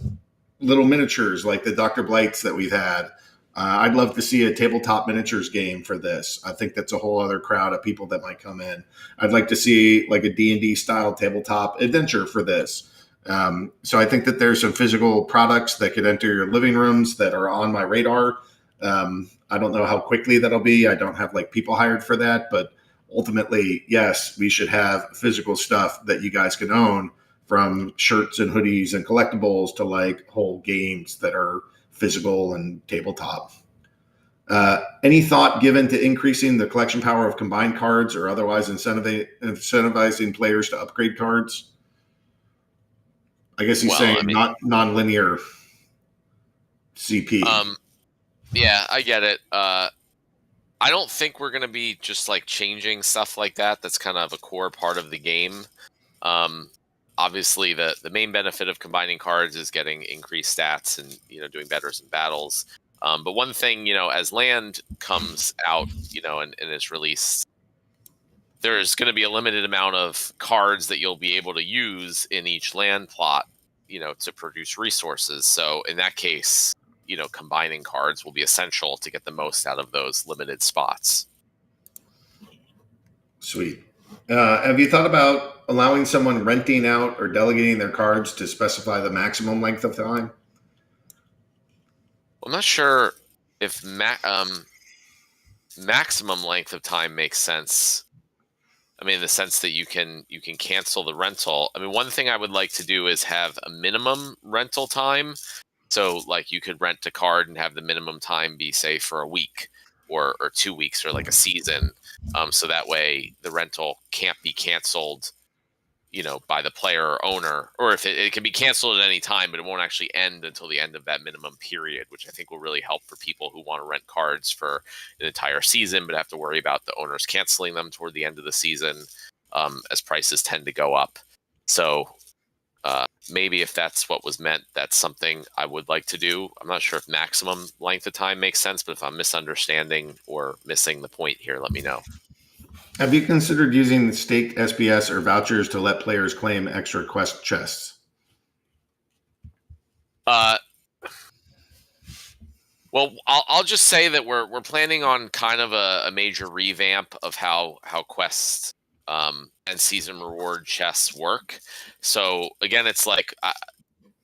little miniatures, like the Dr. Blights that we've had. I'd love to see a tabletop miniatures game for this. I think that's a whole other crowd of people that might come in. I'd like to see like a D&D style tabletop adventure for this. So I think that there's some physical products that could enter your living rooms that are on my radar. I don't know how quickly that'll be. I don't have like people hired for that, but ultimately, yes, we should have physical stuff that you guys can own, from shirts and hoodies and collectibles to like whole games that are physical and tabletop. Any thought given to increasing the collection power of combined cards or otherwise incentivizing players to upgrade cards? I guess he's saying not non-linear CP. Yeah, I get it. I don't think we're going to be just like changing stuff like that. That's kind of a core part of the game. Obviously, the main benefit of combining cards is getting increased stats and doing better in battles. But one thing, as land comes out, and is released, there's going to be a limited amount of cards that you'll be able to use in each land plot, to produce resources. So in that case, combining cards will be essential to get the most out of those limited spots. Sweet. Have you thought about allowing someone renting out or delegating their cards to specify the maximum length of time? I'm not sure if maximum length of time makes sense. I mean, in the sense that you can cancel the rental. I mean, one thing I would like to do is have a minimum rental time. So like you could rent a card and have the minimum time be, say, for a week or 2 weeks or like a season. So that way the rental can't be canceled, by the player or owner, or if it can be canceled at any time, but it won't actually end until the end of that minimum period, which I think will really help for people who want to rent cards for an entire season, but have to worry about the owners canceling them toward the end of the season, as prices tend to go up. So maybe if that's what was meant, that's something I would like to do. I'm not sure if maximum length of time makes sense, but if I'm misunderstanding or missing the point here, let me know. Have you considered using the staked SPS or vouchers to let players claim extra quest chests? Well, I'll just say that we're planning on kind of a major revamp of how quests and season reward chests work. So again, it's like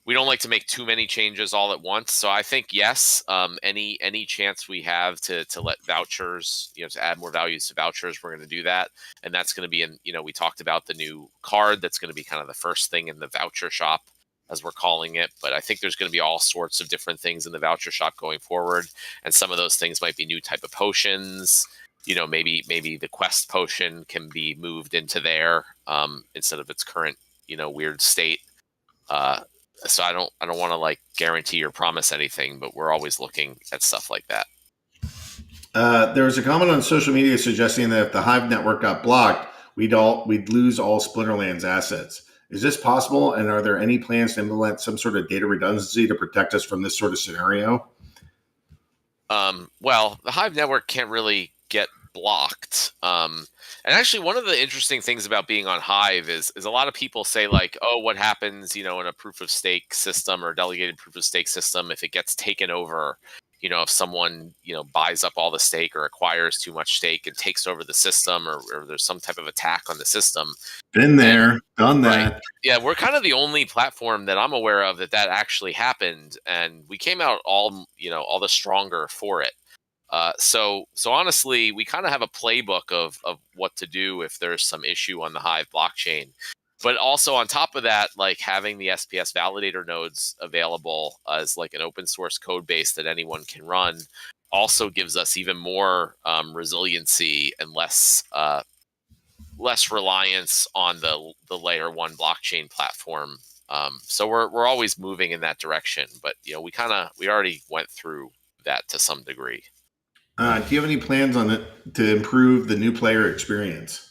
we don't like to make too many changes all at once. So I think yes, any chance we have to let vouchers, to add more values to vouchers, we're going to do that, and that's going to be in. We talked about the new card that's going to be kind of the first thing in the voucher shop, as we're calling it. But I think there's going to be all sorts of different things in the voucher shop going forward, and some of those things might be new type of potions. Maybe the quest potion can be moved into there instead of its current weird state. So I don't want to like guarantee or promise anything, but we're always looking at stuff like that. There was a comment on social media suggesting that if the Hive network got blocked, we'd lose all Splinterlands assets. Is this possible? And are there any plans to implement some sort of data redundancy to protect us from this sort of scenario? Well, the Hive network can't really get blocked. And actually, one of the interesting things about being on Hive is a lot of people say like, oh, what happens, in a proof of stake system or delegated proof of stake system if it gets taken over? If someone, buys up all the stake or acquires too much stake and takes over the system, or there's some type of attack on the system. Been there, done that. Right. Yeah, we're kind of the only platform that I'm aware of that actually happened, and we came out all the stronger for it. So honestly, we kind of have a playbook of what to do if there's some issue on the Hive blockchain. But also on top of that, like having the SPS validator nodes available as like an open source code base that anyone can run also gives us even more resiliency and less reliance on the layer 1 blockchain platform. So we're always moving in that direction. But we already went through that to some degree. Do you have any plans on it to improve the new player experience?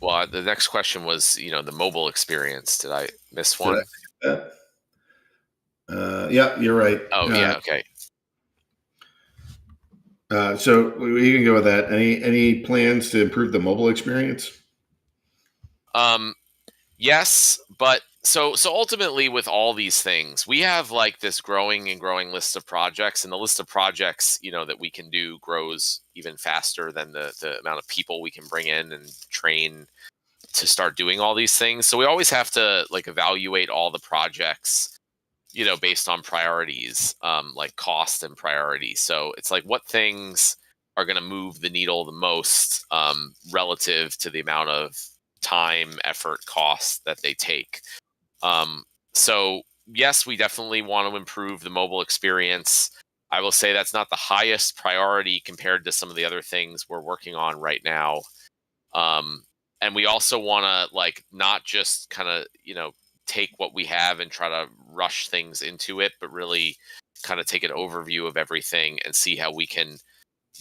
Well, the next question was, the mobile experience. Did I miss one? Yeah, you're right. Oh, yeah. Okay. So we can go with that. Any plans to improve the mobile experience? Yes, but so ultimately with all these things, we have like this growing list of projects, and the list of projects, that we can do grows even faster than the amount of people we can bring in and train to start doing all these things. So we always have to like evaluate all the projects, based on priorities, like cost and priority. So it's like what things are going to move the needle the most relative to the amount of time, effort, cost that they take. So yes, we definitely want to improve the mobile experience. I will say that's not the highest priority compared to some of the other things we're working on right now. And we also want to like not just kind of, take what we have and try to rush things into it, but really kind of take an overview of everything and see how we can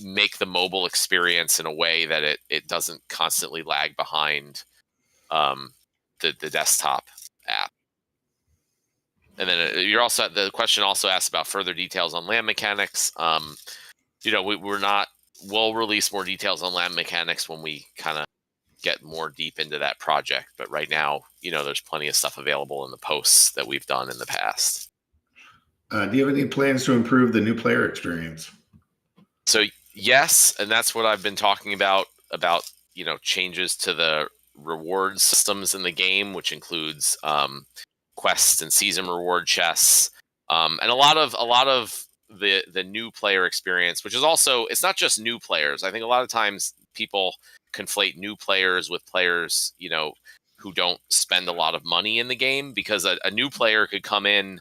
make the mobile experience in a way that it doesn't constantly lag behind the desktop app. And then the question also asked about further details on land mechanics. We'll release more details on land mechanics when we kind of get more deep into that project. But right now, there's plenty of stuff available in the posts that we've done in the past. Do you have any plans to improve the new player experience? So yes, and that's what I've been talking about, changes to the reward systems in the game, which includes quests and season reward chests, and a lot of the new player experience, which is also, it's not just new players. I think a lot of times people conflate new players with players, who don't spend a lot of money in the game, because a new player could come in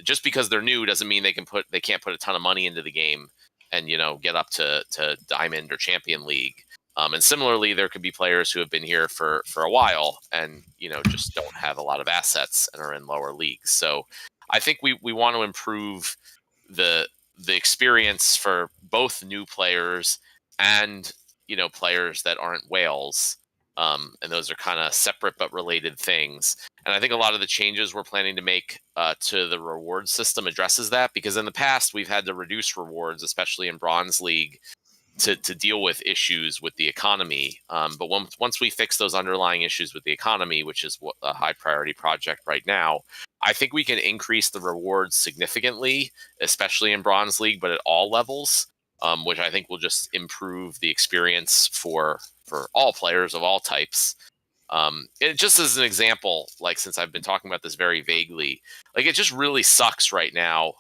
just because they're new doesn't mean they can't put a ton of money into the game and get up to Diamond or Champion League. And similarly, there could be players who have been here for a while and just don't have a lot of assets and are in lower leagues. So I think we want to improve the experience for both new players and players that aren't whales. And those are kind of separate but related things. And I think a lot of the changes we're planning to make to the reward system addresses that, because in the past we've had to reduce rewards, especially in Bronze League, to deal with issues with the economy. But once we fix those underlying issues with the economy, which is a high priority project right now, I think we can increase the rewards significantly, especially in Bronze League, but at all levels, which I think will just improve the experience for all players of all types. It just as an example, like, since I've been talking about this very vaguely, like, it just really sucks right now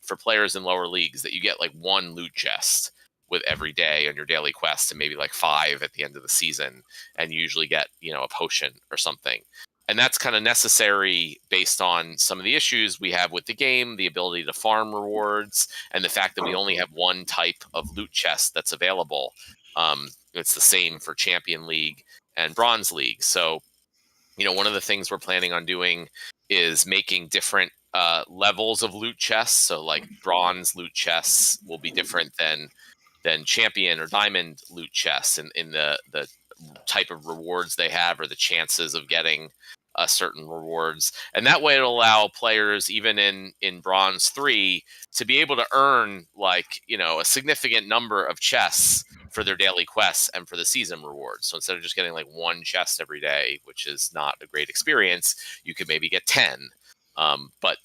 for players in lower leagues that you get like one loot chest with every day on your daily quest, and maybe like 5 at the end of the season, and you usually get, a potion or something. And that's kind of necessary based on some of the issues we have with the game, the ability to farm rewards, and the fact that we only have one type of loot chest that's available. It's the same for Champion League and Bronze League. So, one of the things we're planning on doing is making different levels of loot chests. So, like, bronze loot chests will be different than champion or diamond loot chests in the type of rewards they have, or the chances of getting certain rewards. And that way it'll allow players, even in Bronze 3, to be able to earn, like, a significant number of chests for their daily quests and for the season rewards. So instead of just getting like one chest every day, which is not a great experience, you could maybe get 10. But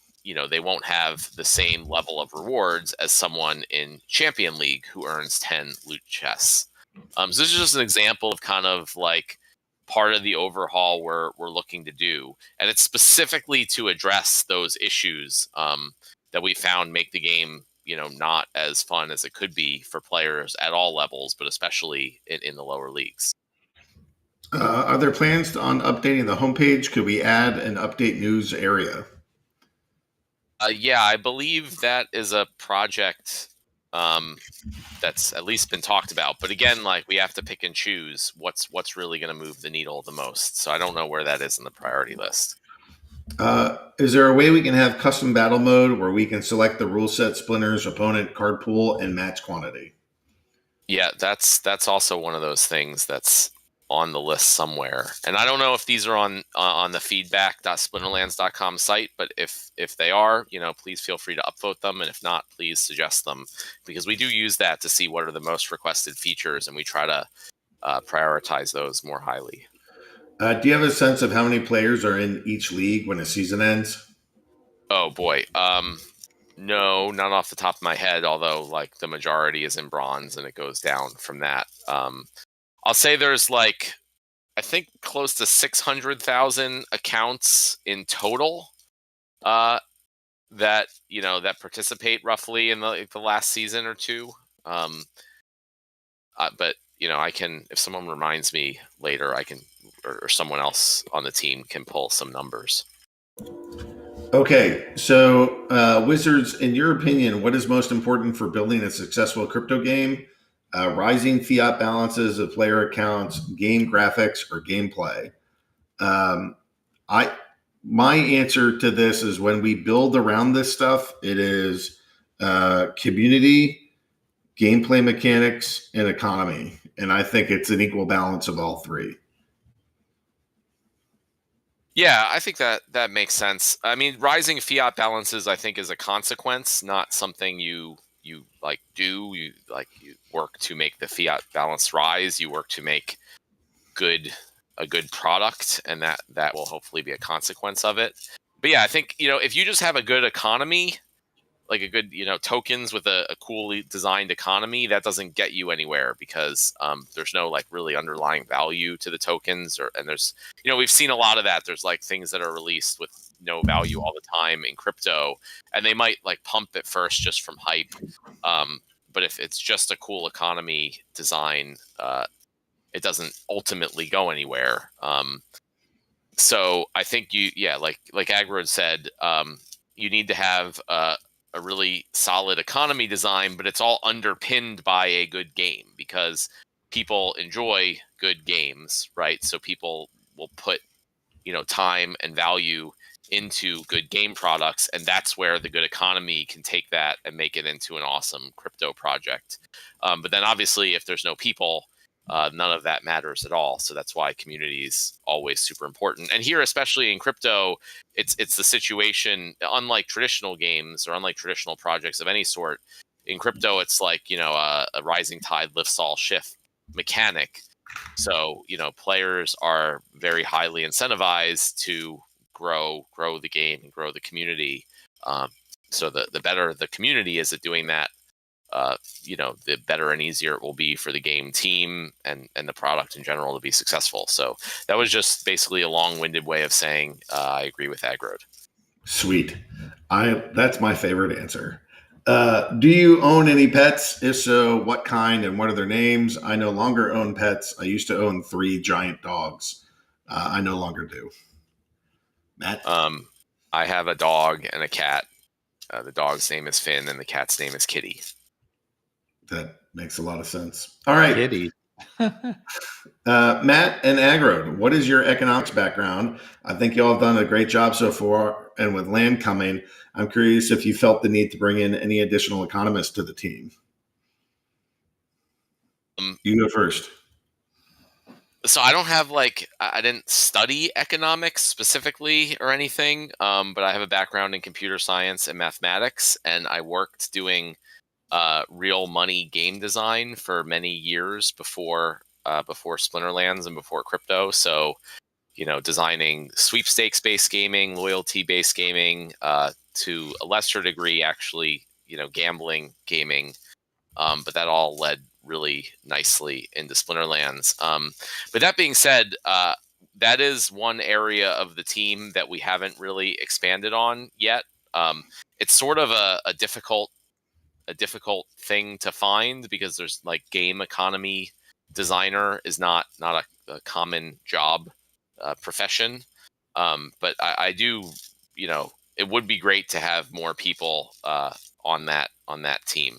they won't have the same level of rewards as someone in Champion League who earns 10 loot chests. So this is just an example of kind of like part of the overhaul we're looking to do. And it's specifically to address those issues that we found make the game, not as fun as it could be for players at all levels, but especially in the lower leagues. Are there plans on updating the homepage? Could we add an update news area? Yeah, I believe that is a project that's at least been talked about. But again, like, we have to pick and choose what's really going to move the needle the most. So I don't know where that is in the priority list. Is there a way we can have custom battle mode where we can select the rule set, splinters, opponent, card pool, and match quantity? Yeah, that's also one of those things that's on the list somewhere. And I don't know if these are on the feedback.splinterlands.com site, but if they are, please feel free to upvote them. And if not, please suggest them, because we do use that to see what are the most requested features, and we try to prioritize those more highly. Do you have a sense of how many players are in each league when a season ends? Oh boy. No, not off the top of my head, although like the majority is in bronze and it goes down from that. I'll say there's like, I think close to 600,000 accounts in total that that participate roughly in the last season or two. But I can, if someone reminds me later, I can, or someone else on the team can pull some numbers. Okay, so Wizards, in your opinion, what is most important for building a successful crypto game? Rising fiat balances of player accounts, game graphics, or gameplay? My answer to this is, when we build around this stuff, it is community, gameplay mechanics, and economy. And I think it's an equal balance of all three. Yeah, I think that makes sense. I mean, rising fiat balances, I think, is a consequence, not something you like do. You work to make the fiat balance rise. You work to make a good product, and that will hopefully be a consequence of it. But yeah, I think if you just have a good economy, like a good tokens with a coolly designed economy, that doesn't get you anywhere, because there's no like really underlying value to the tokens, and there's we've seen a lot of that. There's like things that are released with no value all the time in crypto, and they might like pump at first just from hype, but if it's just a cool economy design, it doesn't ultimately go anywhere. So I think like Agrod said, you need to have a really solid economy design, but it's all underpinned by a good game, because people enjoy good games, right? So people will put time and value into good game products, and that's where the good economy can take that and make it into an awesome crypto project. But then obviously, if there's no people, none of that matters at all. So that's why community is always super important. And here, especially in crypto, it's the situation, unlike traditional games or unlike traditional projects of any sort. In crypto, it's like, a rising tide lifts all shift mechanic. So, players are very highly incentivized to grow the game and grow the community. So the better the community is at doing that, the better and easier it will be for the game team and the product in general to be successful. So that was just basically a long-winded way of saying I agree with Agrod. Sweet. That's my favorite answer. Do you own any pets? If so, what kind and what are their names? I no longer own pets. I used to own 3 giant dogs. I no longer do. Matt? I have a dog and a cat. The dog's name is Finn and the cat's name is Kitty. That makes a lot of sense. All right. Kitty. Matt and Agrod, what is your economics background? I think you all have done a great job so far. And with land coming, I'm curious if you felt the need to bring in any additional economists to the team. You go first. So I don't have I didn't study economics specifically or anything, but I have a background in computer science and mathematics, and I worked doing real money game design for many years before Splinterlands and before crypto. So, designing sweepstakes-based gaming, loyalty-based gaming, to a lesser degree, actually, gambling gaming. But that all led really nicely into Splinterlands. But that being said, that is one area of the team that we haven't really expanded on yet. It's sort of a difficult thing to find because there's game economy designer is not a common job profession. But I do, it would be great to have more people on that team.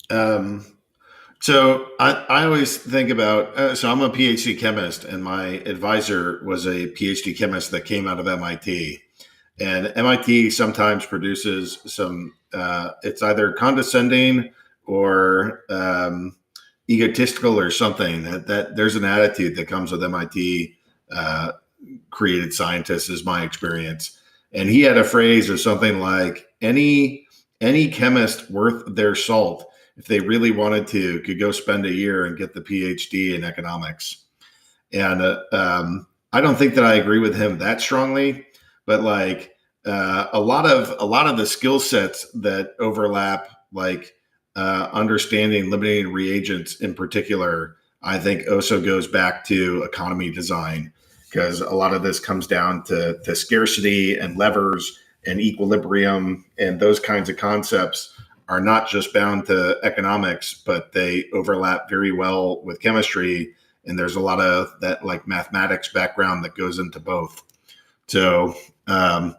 So I always think about, so I'm a PhD chemist and my advisor was a PhD chemist that came out of MIT. And MIT sometimes produces some, it's either condescending or egotistical or something. That there's an attitude that comes with MIT created scientists, is my experience. And he had a phrase or something like, any chemist worth their salt, if they really wanted to, could go spend a year and get the PhD in economics. And I don't think that I agree with him that strongly. But a lot of the skill sets that overlap, understanding limiting reagents in particular, I think also goes back to economy design, because a lot of this comes down to scarcity and levers and equilibrium, and those kinds of concepts are not just bound to economics, but they overlap very well with chemistry. And there's a lot of that mathematics background that goes into both. So I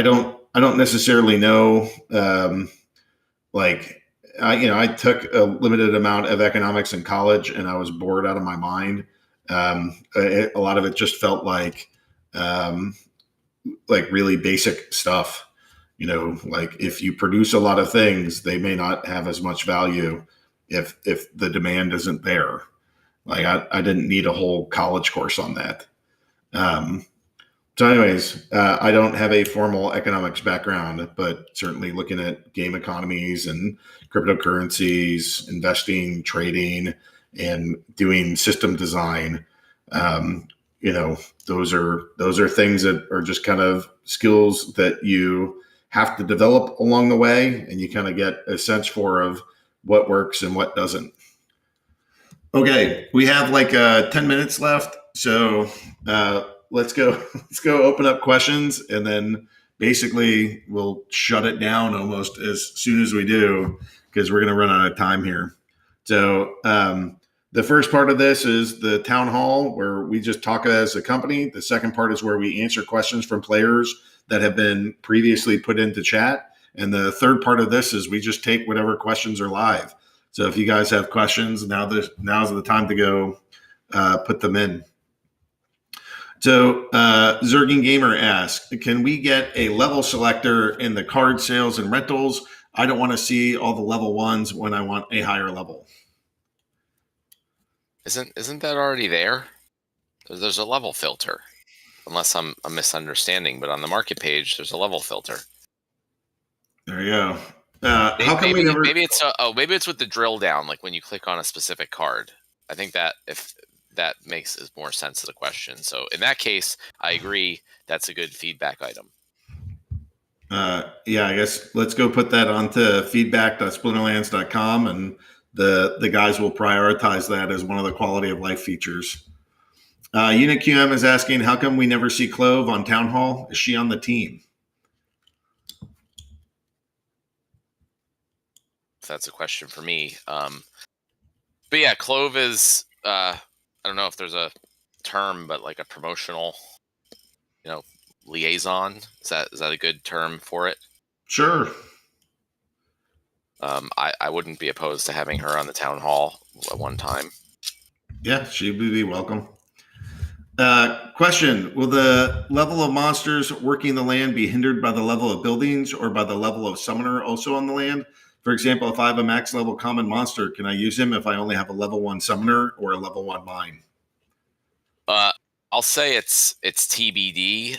don't necessarily know. I took a limited amount of economics in college, and I was bored out of my mind. A lot of it just felt like really basic stuff. If you produce a lot of things, they may not have as much value if the demand isn't there. I didn't need a whole college course on that. So anyways, I don't have a formal economics background, but certainly looking at game economies and cryptocurrencies, investing, trading, and doing system design, those are things that are just kind of skills that you have to develop along the way, and you kind of get a sense of what works and what doesn't. Okay, we have 10 minutes left, so let's go open up questions, and then basically we'll shut it down almost as soon as we do, because we're going to run out of time here. So the first part of this is the town hall, where we just talk as a company. The second part is where we answer questions from players that have been previously put into chat. And the third part of this is we just take whatever questions are live. So if you guys have questions, now's the time to go put them in. So Zergin Gamer asks, can we get a level selector in the card sales and rentals? I don't want to see all the level ones when I want a higher level. Isn't that already there? There's a level filter, unless I'm misunderstanding. But on the market page, there's a level filter. There you go. How come maybe, we never? Maybe it's with the drill down, like when you click on a specific card. I think that if that makes more sense to the question. So in that case, I agree. That's a good feedback item. Yeah, I guess let's go put that onto feedback.splinterlands.com, and the guys will prioritize that as one of the quality of life features. UnitQM is asking, how come we never see Clove on Town Hall? Is she on the team? If that's a question for me. But yeah, Clove is, I don't know if there's a term, but like a promotional, liaison. Is that a good term for it? Sure. I wouldn't be opposed to having her on the town hall at one time. Yeah, she would be welcome. Question: will the level of monsters working the land be hindered by the level of buildings or by the level of summoner also on the land? For example, if I have a max level common monster, can I use him if I only have a level 1 summoner or a level 1 mine? I'll say it's TBD.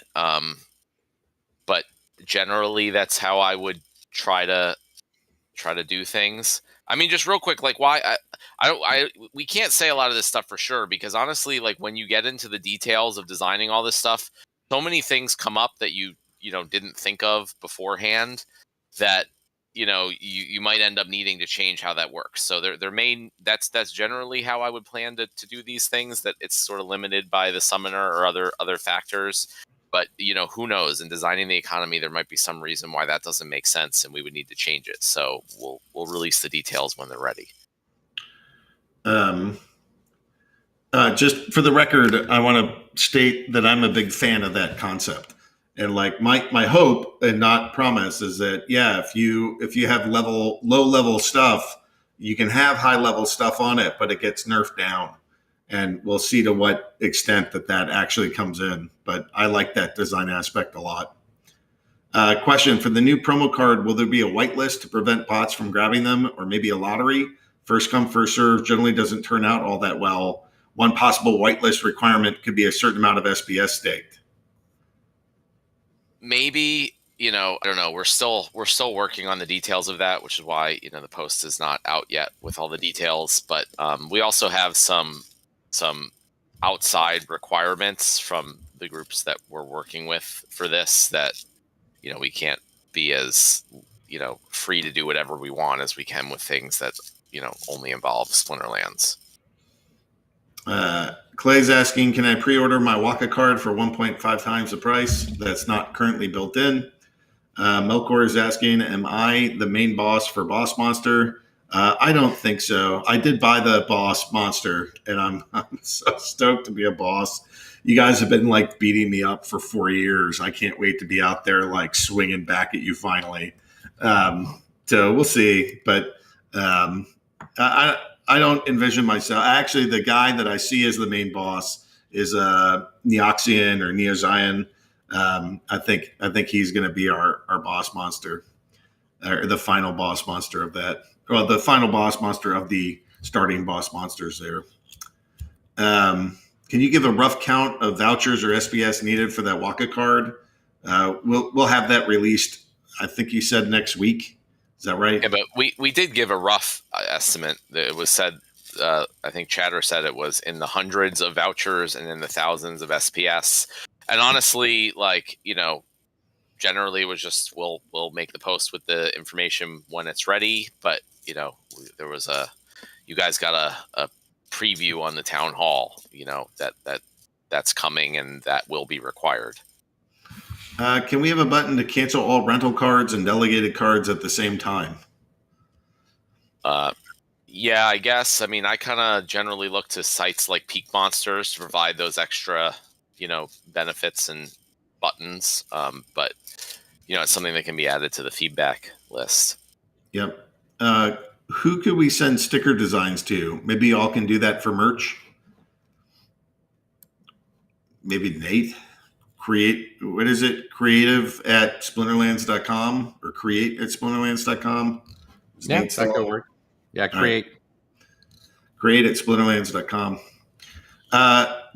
But generally, that's how I would try to do things. I mean, just real quick, like why we can't say a lot of this stuff for sure, because honestly, like when you get into the details of designing all this stuff, so many things come up that you didn't think of beforehand that you might end up needing to change how that works. So that's generally how I would plan to do these things, that it's sort of limited by the summoner or other factors. But who knows? In designing the economy, there might be some reason why that doesn't make sense, and we would need to change it. So we'll release the details when they're ready. Just for the record, I want to state that I'm a big fan of that concept, and like my hope and not promise is that if you have low level stuff, you can have high level stuff on it, but it gets nerfed down. And we'll see to what extent that actually comes in. But I like that design aspect a lot. Question: for the new promo card, will there be a whitelist to prevent bots from grabbing them, or maybe a lottery? First come, first serve generally doesn't turn out all that well. One possible whitelist requirement could be a certain amount of SPS staked. Maybe, I don't know. We're still working on the details of that, which is why the post is not out yet with all the details. But we also have some outside requirements from the groups that we're working with for this, that we can't be as free to do whatever we want as we can with things that only involve Splinterlands. Clay's asking, can I pre-order my Waka card for 1.5 times the price? That's not currently built in. Melkor is asking, am I the main boss for Boss Monster? I don't think so. I did buy the boss monster, and I'm so stoked to be a boss. You guys have been like beating me up for 4 years. I can't wait to be out there like swinging back at you finally. So we'll see. But I don't envision myself. Actually, the guy that I see as the main boss is Neoxian or Neozion. I think he's going to be our boss monster, or the final boss monster of that. Well, the final boss monster of the starting boss monsters there. Can you give a rough count of vouchers or SPS needed for that Waka card? We'll have that released, I think you said next week. Is that right? Yeah, but we did give a rough estimate. It was said, I think Chatter said it was in the hundreds of vouchers and in the thousands of SPS. And honestly, generally it was just we'll make the post with the information when it's ready. But there was you guys got a preview on the town hall, that's coming, and that will be required. Can we have a button to cancel all rental cards and delegated cards at the same time? Yeah, I guess. I mean, I kind of generally look to sites like Peak Monsters to provide those extra, benefits and buttons. But it's something that can be added to the feedback list. Yep. Who could we send sticker designs to? Maybe y'all can do that for merch. Maybe Nate. What is it? creative@splinterlands.com or create@splinterlands.com. Yeah, that could work. Yeah, create. Right. create@splinterlands.com.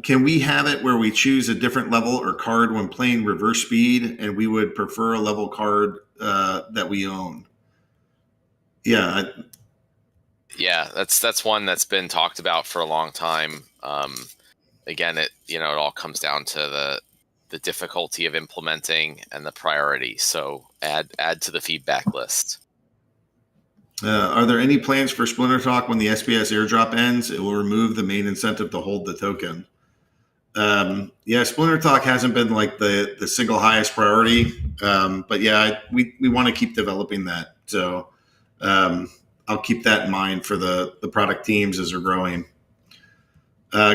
Can we have it where we choose a different level or card when playing reverse speed, and we would prefer a level card that we own? Yeah. Yeah, that's one that's been talked about for a long time. Again, it all comes down to the difficulty of implementing and the priority. So add to the feedback list. Are there any plans for Splinter Talk when the SPS airdrop ends? It will remove the main incentive to hold the token. Yeah, Splinter Talk hasn't been like the single highest priority, but yeah, we want to keep developing that. So I'll keep that in mind for the product teams as they're growing.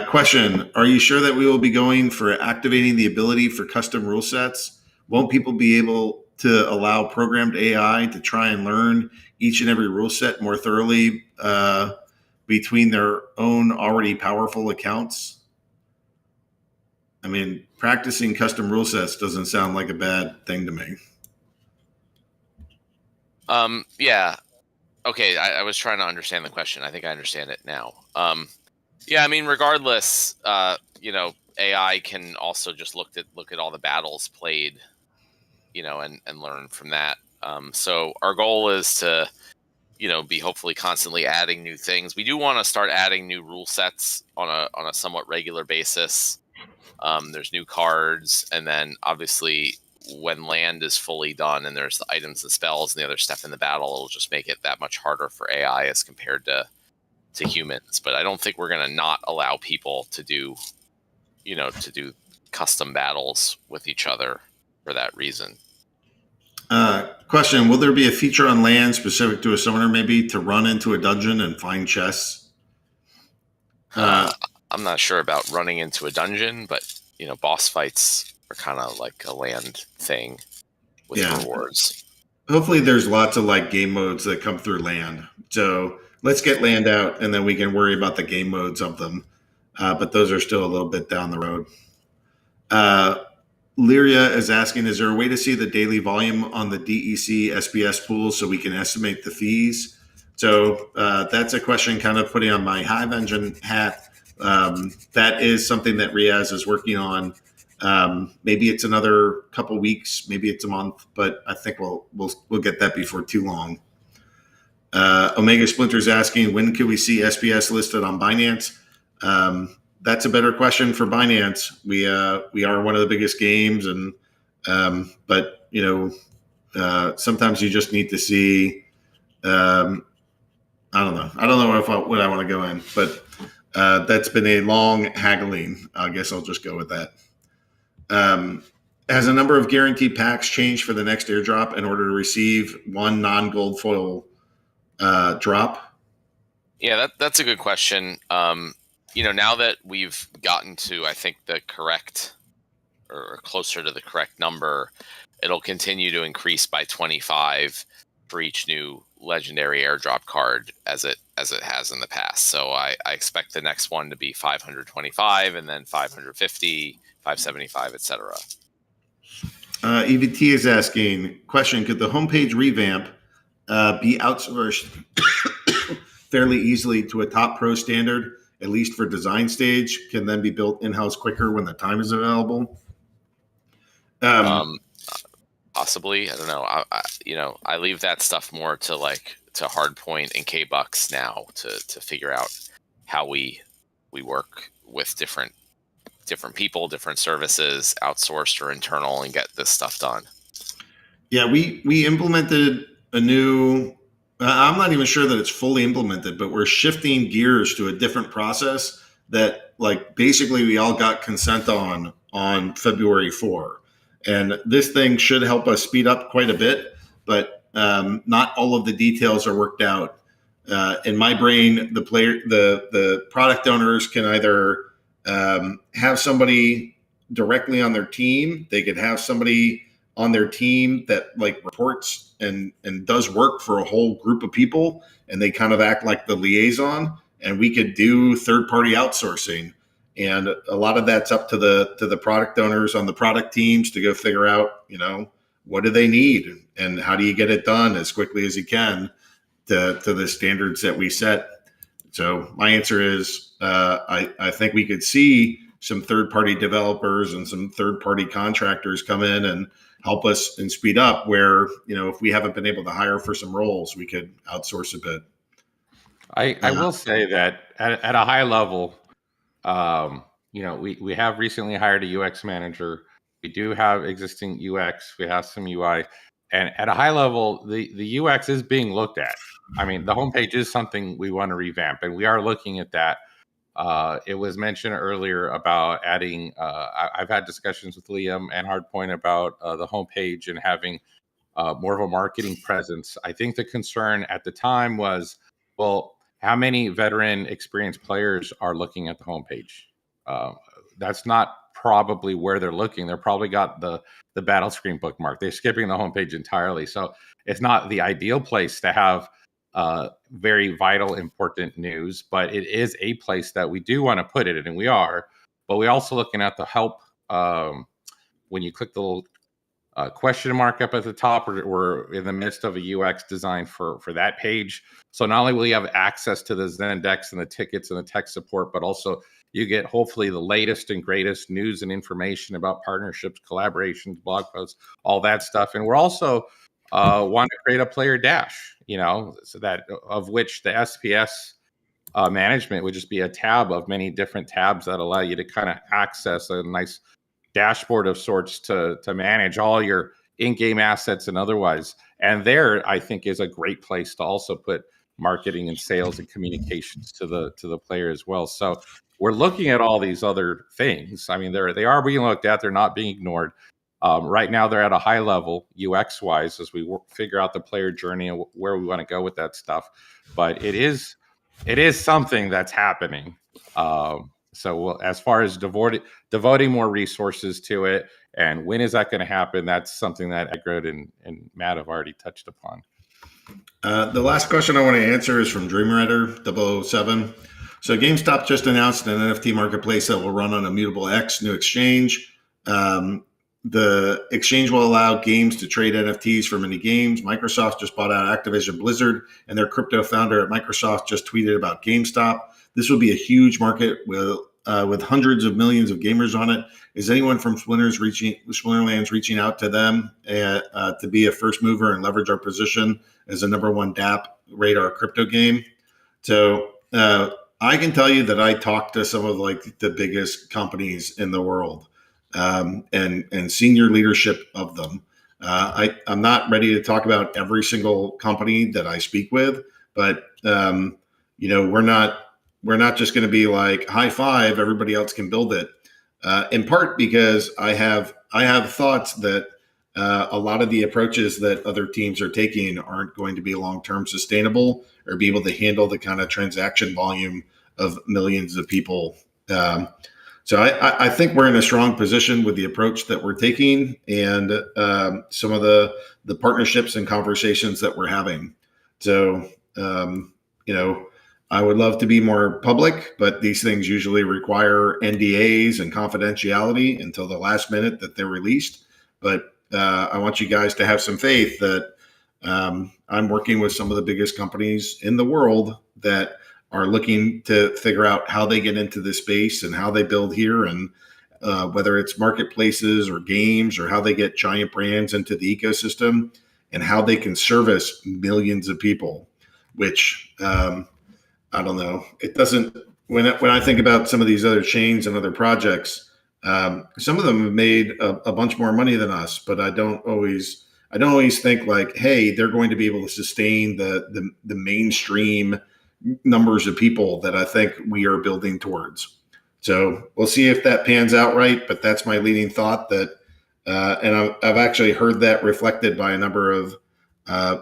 Question: are you sure that we will be going for activating the ability for custom rule sets? Won't people be able to allow programmed AI to try and learn each and every rule set more thoroughly between their own already powerful accounts? I mean, practicing custom rule sets doesn't sound like a bad thing to me. Yeah. Okay, I was trying to understand the question. I think I understand it now. Yeah, I mean, regardless, AI can also just look at all the battles played, and learn from that. So our goal is to, be hopefully constantly adding new things. We do want to start adding new rule sets on a somewhat regular basis. There's new cards, and then obviously when land is fully done and there's the items and spells and the other stuff in the battle, it'll just make it that much harder for AI as compared to humans. But I don't think we're going to not allow people to do custom battles with each other for that reason. Question: will there be a feature on land specific to a summoner, maybe to run into a dungeon and find chests? I'm not sure about running into a dungeon, but boss fights are kind of like a land thing with rewards. Hopefully there's lots of like game modes that come through land. So let's get land out, and then we can worry about the game modes of them. But those are still a little bit down the road. Lyria is asking, is there a way to see the daily volume on the DEC SPS pool so we can estimate the fees? So that's a question kind of putting on my Hive Engine hat. That is something that Riaz is working on. Maybe it's another couple weeks, maybe it's a month, but I think we'll get that before too long. Omega Splinter is asking, when can we see SPS listed on Binance? That's a better question for Binance. We are one of the biggest games, and but sometimes you just need to see. I don't know. I don't know what I want to go in, but that's been a long haggling. I guess I'll just go with that. Has a number of guaranteed packs changed for the next airdrop in order to receive one non-gold foil drop? Yeah, that's a good question. Now that we've gotten to, I think, the correct or closer to the correct number, it'll continue to increase by 25 for each new legendary airdrop card as it has in the past. So I expect the next one to be 525, and then 550, 575, etc. EVT is asking, question: could the homepage revamp be outsourced fairly easily to a top pro standard, at least for design stage, can then be built in-house quicker when the time is available? Possibly. I don't know. I leave that stuff more to Hardpoint and K-Bucks now to figure out how we work with different people, different services, outsourced or internal, and get this stuff done. Yeah, we implemented a new. I'm not even sure that it's fully implemented, but we're shifting gears to a different process that, basically we all got consent on February 4. And this thing should help us speed up quite a bit, but not all of the details are worked out. In my brain, the product owners can either have somebody directly on their team. They could have somebody on their team that reports and does work for a whole group of people, and they kind of act like the liaison, and we could do third-party outsourcing. And a lot of that's up to the product owners on the product teams to go figure out, what do they need and how do you get it done as quickly as you can to the standards that we set So my answer is I think we could see some third-party developers and some third-party contractors come in and help us and speed up where, if we haven't been able to hire for some roles, we could outsource a bit. I will say that at a high level, we have recently hired a UX manager. We do have existing UX. We have some UI. And at a high level, the UX is being looked at. I mean, the homepage is something we want to revamp, and we are looking at that. It was mentioned earlier about adding, I've had discussions with Liam and Hardpoint about the homepage and having more of a marketing presence. I think the concern at the time was, well, how many veteran experienced players are looking at the homepage? That's not probably where they're looking. They're probably got the battle screen bookmark. They're skipping the homepage entirely. So it's not the ideal place to have very vital, important news, but it is a place that we do want to put it in, and we are. But we're also looking at the help. When you click the little question mark up at the top, we're in the midst of a UX design for that page. So not only will you have access to the Zendex and the tickets and the tech support, but also you get hopefully the latest and greatest news and information about partnerships, collaborations, blog posts, all that stuff. And we're also want to create a player dash, so that of which the SPS management would just be a tab of many different tabs that allow you to kind of access a nice dashboard of sorts to manage all your in-game assets and otherwise. And there, I think, is a great place to also put marketing and sales and communications to the player as well. So we're looking at all these other things. I mean, they are being looked at. They're not being ignored. Right now, they're at a high level UX-wise as we figure out the player journey and where we want to go with that stuff. But it is something that's happening. So as far as devoting more resources to it, and when is that going to happen? That's something that Agrod and Matt have already touched upon. The last question I want to answer is from DreamRider 007. So GameStop just announced an NFT marketplace that will run on Immutable X, new exchange. The exchange will allow games to trade NFTs for many games. Microsoft just bought out Activision Blizzard, and their crypto founder at Microsoft just tweeted about GameStop. This will be a huge market with hundreds of millions of gamers on it. Is anyone from Splinterlands reaching out to them to be a first mover and leverage our position as a #1 DApp radar crypto game? So I can tell you that I talked to some of the biggest companies in the world and senior leadership of them. I'm not ready to talk about every single company that I speak with, but we're not just going to be like high five, everybody else can build it. In part because I have thoughts that a lot of the approaches that other teams are taking aren't going to be long-term sustainable or be able to handle the kind of transaction volume of millions of people. So I think we're in a strong position with the approach that we're taking and some of the partnerships and conversations that we're having. So, I would love to be more public, but these things usually require NDAs and confidentiality until the last minute that they're released. But I want you guys to have some faith that I'm working with some of the biggest companies in the world that are looking to figure out how they get into this space and how they build here, and whether it's marketplaces or games or how they get giant brands into the ecosystem and how they can service millions of people, which I don't know. It doesn't, when I think about some of these other chains and other projects, some of them have made a bunch more money than us, but I don't always think like, hey, they're going to be able to sustain the mainstream numbers of people that I think we are building towards. So we'll see if that pans out right, but that's my leading thought that, and I've actually heard that reflected by a number of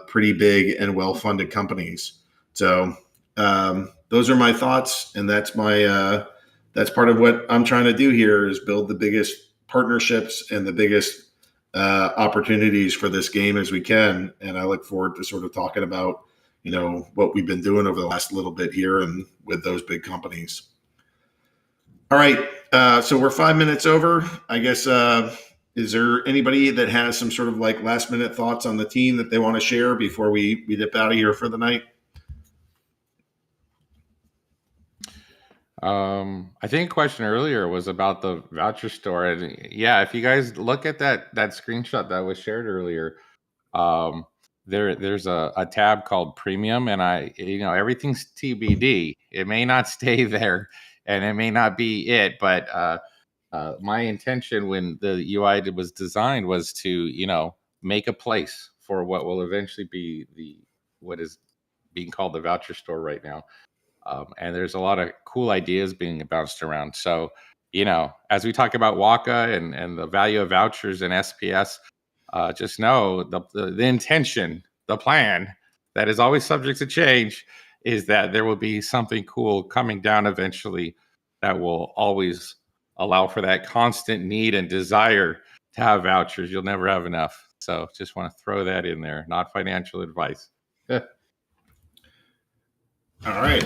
pretty big and well-funded companies. So those are my thoughts, and that's part of what I'm trying to do here is build the biggest partnerships and the biggest opportunities for this game as we can. And I look forward to sort of talking about, what we've been doing over the last little bit here and with those big companies. All right. So we're 5 minutes over. I guess, is there anybody that has some sort of last minute thoughts on the team that they want to share before we dip out of here for the night? I think a question earlier was about the voucher store, and yeah, if you guys look at that screenshot that was shared earlier, there's a tab called Premium, and everything's TBD. It may not stay there, and it may not be it, but my intention when the UI was designed was to make a place for what will eventually be what is being called the voucher store right now. And there's a lot of cool ideas being bounced around. So, as we talk about Waka and the value of vouchers and SPS, just know the intention, the plan that is always subject to change is that there will be something cool coming down eventually that will always allow for that constant need and desire to have vouchers. You'll never have enough. So just want to throw that in there, not financial advice. All right.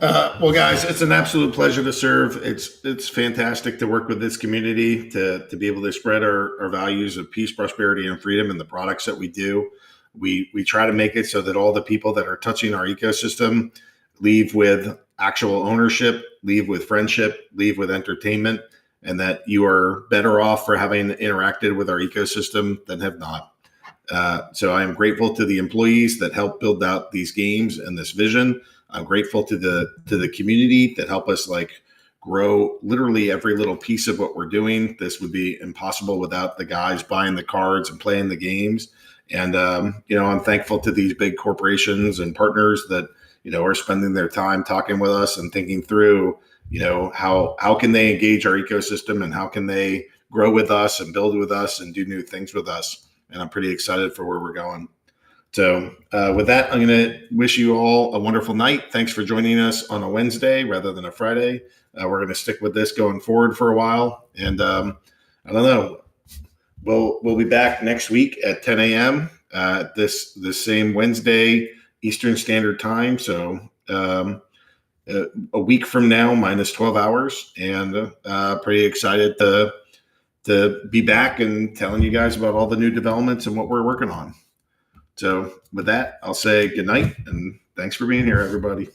Well, guys, it's an absolute pleasure to serve. It's fantastic to work with this community, to be able to spread our values of peace, prosperity, and freedom in the products that we do. We try to make it so that all the people that are touching our ecosystem leave with actual ownership, leave with friendship, leave with entertainment, and that you are better off for having interacted with our ecosystem than have not. So I am grateful to the employees that help build out these games and this vision. I'm grateful to the community that help us grow literally every little piece of what we're doing. This would be impossible without the guys buying the cards and playing the games. And I'm thankful to these big corporations and partners that are spending their time talking with us and thinking through how can they engage our ecosystem and how can they grow with us and build with us and do new things with us. And I'm pretty excited for where we're going. So with that, I'm going to wish you all a wonderful night. Thanks for joining us on a Wednesday rather than a Friday. We're going to stick with this going forward for a while. And I don't know, we'll be back next week at 10 a.m. This same Wednesday, Eastern Standard Time. So a week from now, minus 12 hours. And pretty excited to be back and telling you guys about all the new developments and what we're working on. So with that, I'll say good night and thanks for being here, everybody.